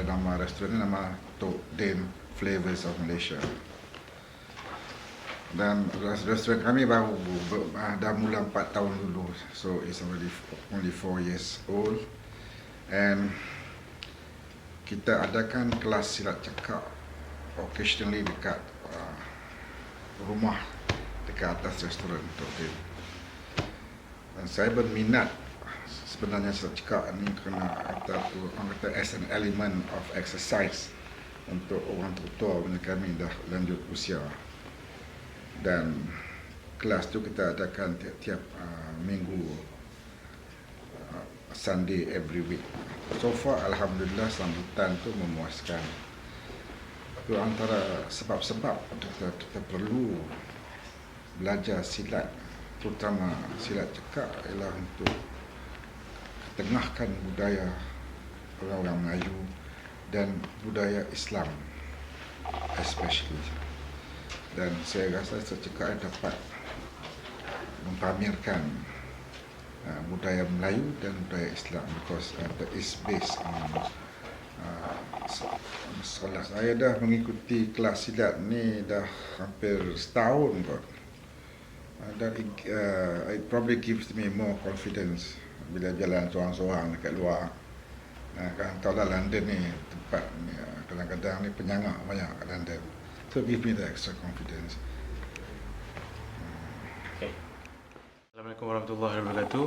S8: nama restoran nama Tok Din Flavors of Malaysia. Dan restoran kami baru dah mula 4 tahun dulu, so it's already only 4 years old. And kita adakan kelas silat cekak occasionally dekat rumah dekat atas restoran Tok Din. Dan saya berminat sebenarnya silat cekak ni kerana orang kata as an element of exercise untuk orang tua macam kami dah lanjut usia. Dan kelas tu kita adakan tiap-tiap minggu, Sunday every week. So far alhamdulillah sambutan tu memuaskan. Itu antara sebab-sebab kita perlu belajar silat, terutama silat cekak, ialah untuk ketengahkan budaya orang-orang Melayu dan budaya Islam especially. Dan saya rasa secekak dapat mempamerkan budaya Melayu dan budaya Islam because that is based on sekolah. Saya dah mengikuti kelas silat ni dah hampir setahun kot. Dan it probably gives me more confidence bila jalan seorang-seorang dekat luar. Kan tahu lah London ni tempat ni, kadang-kadang ni penyangak banyak kat London. So give me the extra confidence.
S9: Okay. Assalamualaikum warahmatullahi wabarakatuh.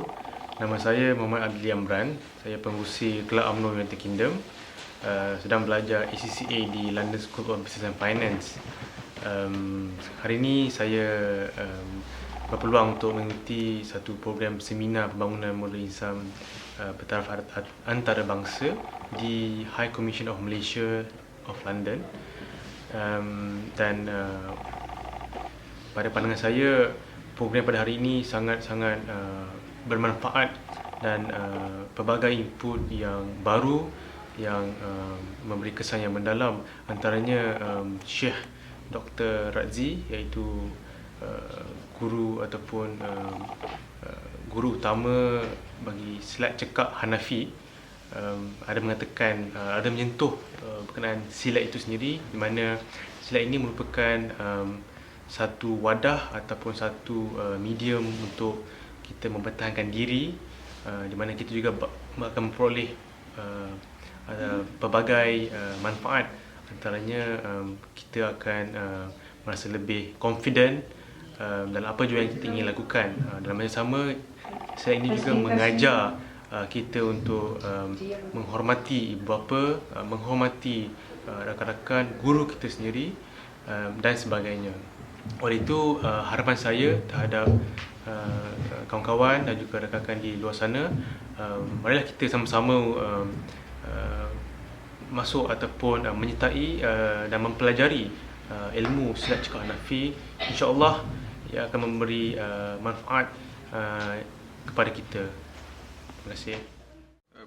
S9: Nama saya Muhammad Adli Amran. Saya pengurusi Kelab UMNO United Kingdom. Sedang belajar ACCA di London School of Business and Finance. Hari ini saya berpeluang untuk mengikuti satu program seminar pembangunan modal insan bertaraf antarabangsa di High Commission of Malaysia of London. Dan pada pandangan saya, program pada hari ini sangat-sangat bermanfaat dan pelbagai input yang baru yang memberi kesan yang mendalam. Antaranya Syekh Dr. Razzi, iaitu guru ataupun guru utama bagi silat cekak Hanafi, ada mengatakan, ada menyentuh berkenaan silat itu sendiri, di mana silat ini merupakan satu wadah ataupun satu medium untuk kita mempertahankan diri, di mana kita juga akan memperoleh pelbagai manfaat. Antaranya kita akan merasa lebih confident dalam apa juga yang kita ingin lakukan. Dalam masa yang sama, silat ini juga mengajar kita untuk menghormati ibu bapa, menghormati rakan-rakan, guru kita sendiri dan sebagainya. Oleh itu, harapan saya terhadap kawan-kawan dan juga rakan-rakan di luar sana, marilah kita sama-sama masuk ataupun menyertai dan mempelajari ilmu silat cekak Hanafi. InsyaAllah ia akan memberi manfaat kepada kita. Terima kasih.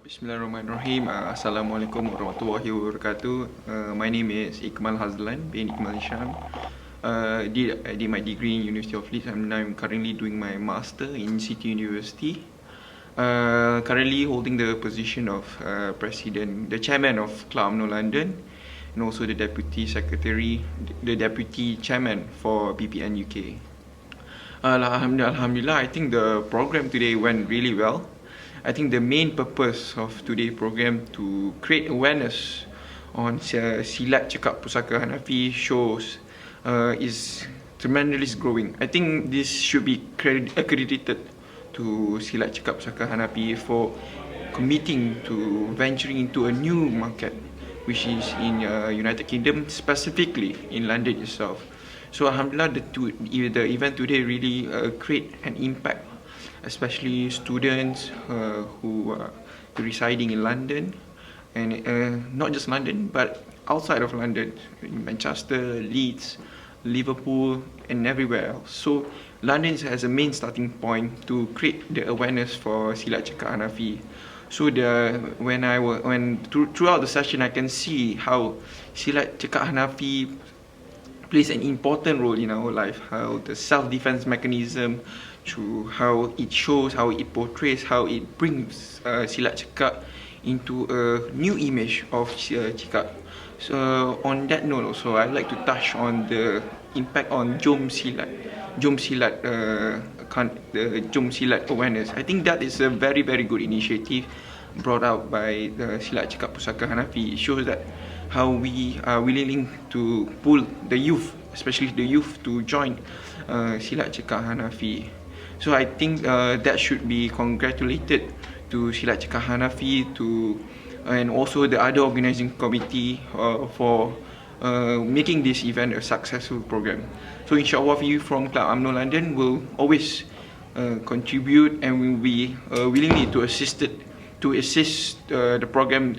S4: Bismillahirrahmanirrahim. Assalamualaikum warahmatullahi wabarakatuh. My name is Iqmal Hazlan bin Iqmal Hisham. I did my degree in University of Leeds, and I'm currently doing my master in City University. Currently holding the position of the chairman of Club UMNO London, and also the deputy secretary, the deputy chairman for BPN UK. Alhamdulillah, I think the program today went really well. I think the main purpose of today's program to create awareness on silat cekak pusaka Hanafi shows is tremendously growing. I think this should be accredited to silat cekak pusaka Hanafi for committing to venturing into a new market, which is in United Kingdom, specifically in London itself. So alhamdulillah, the event today really create an impact, especially students who are residing in London, and not just London but outside of London, in Manchester, Leeds, Liverpool and everywhere else. So London has a main starting point to create the awareness for silat cekak Hanafi. So throughout the session, I can see how silat cekak Hanafi plays an important role in our life, how the self-defense mechanism, to how it shows, how it portrays, how it brings silat cekak into a new image of cekak. So on that note also, I'd like to touch on the impact on Jom Silat, the Jom Silat awareness. I think that is a very good initiative brought out by the Silat Cekak Pusaka Hanafi. It shows that how we are willing to pull the youth, especially the youth, to join Silat Cekak Hanafi. So I think that should be congratulated to Silat Cekak Hanafi and also the other organising committee for making this event a successful program. So inshallah, we from Club UMNO London will always contribute and will be willingly to assist the program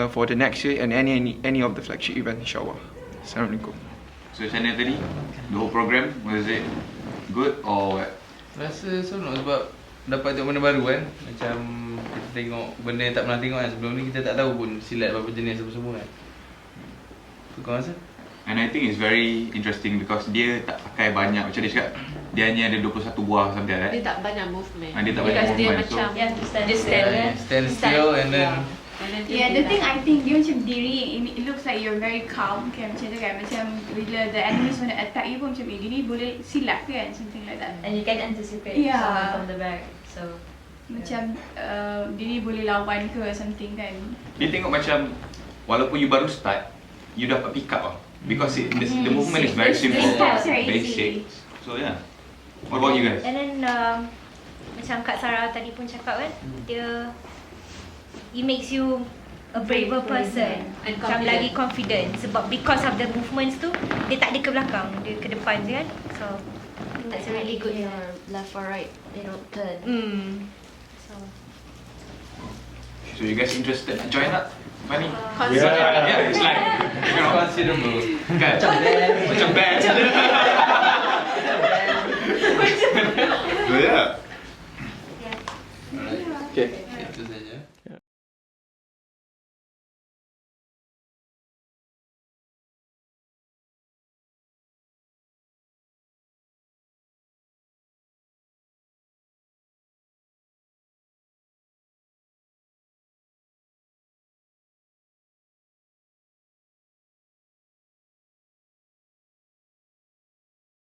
S4: for the next year and any of the flagship event, inshallah. Assalamualaikum.
S10: So macam mana tadi? The whole program, was it good or what?
S11: Rasa seronok sebab dapat tengok benda baru kan. Macam kita tengok benda yang tak pernah tengok kan. Sebelum ni kita tak tahu pun silat berapa jenis apa semua kan. Tu kau rasa?
S10: And I think it's very interesting because dia tak pakai banyak, macam dia cakap, dia hanya ada 21 buah something like that.
S12: Dia tak banyak movement.
S10: Dia tak banyak
S12: Because dia
S10: movement,
S12: macam
S10: so
S12: dia stand kan.
S11: Stand still and then
S13: Yeah, the thing I think dia macam diri, it looks like you're very calm kan, macam tu kan, macam bila the enemies want to attack you pun macam diri boleh silap kan, something like that.
S12: And you can anticipate someone from the back. So
S13: macam diri boleh lawan ke something kan.
S10: dia tengok macam walaupun you baru start, you dapat pick up lah. Because the movement is very simple, basic. So yeah. What about you guys?
S14: And then macam Kak Sarah tadi pun cakap kan, it makes you a braver person, macam lagi confident sebab because of the movements tu dia tak ada ke belakang, dia ke depan je kan. So that's really good.
S12: Left or right, turn.
S10: So you guys interested? Join up? Funny?
S11: Yeah,
S10: it's like, you know,
S11: considerable.
S10: Kan? Macam band.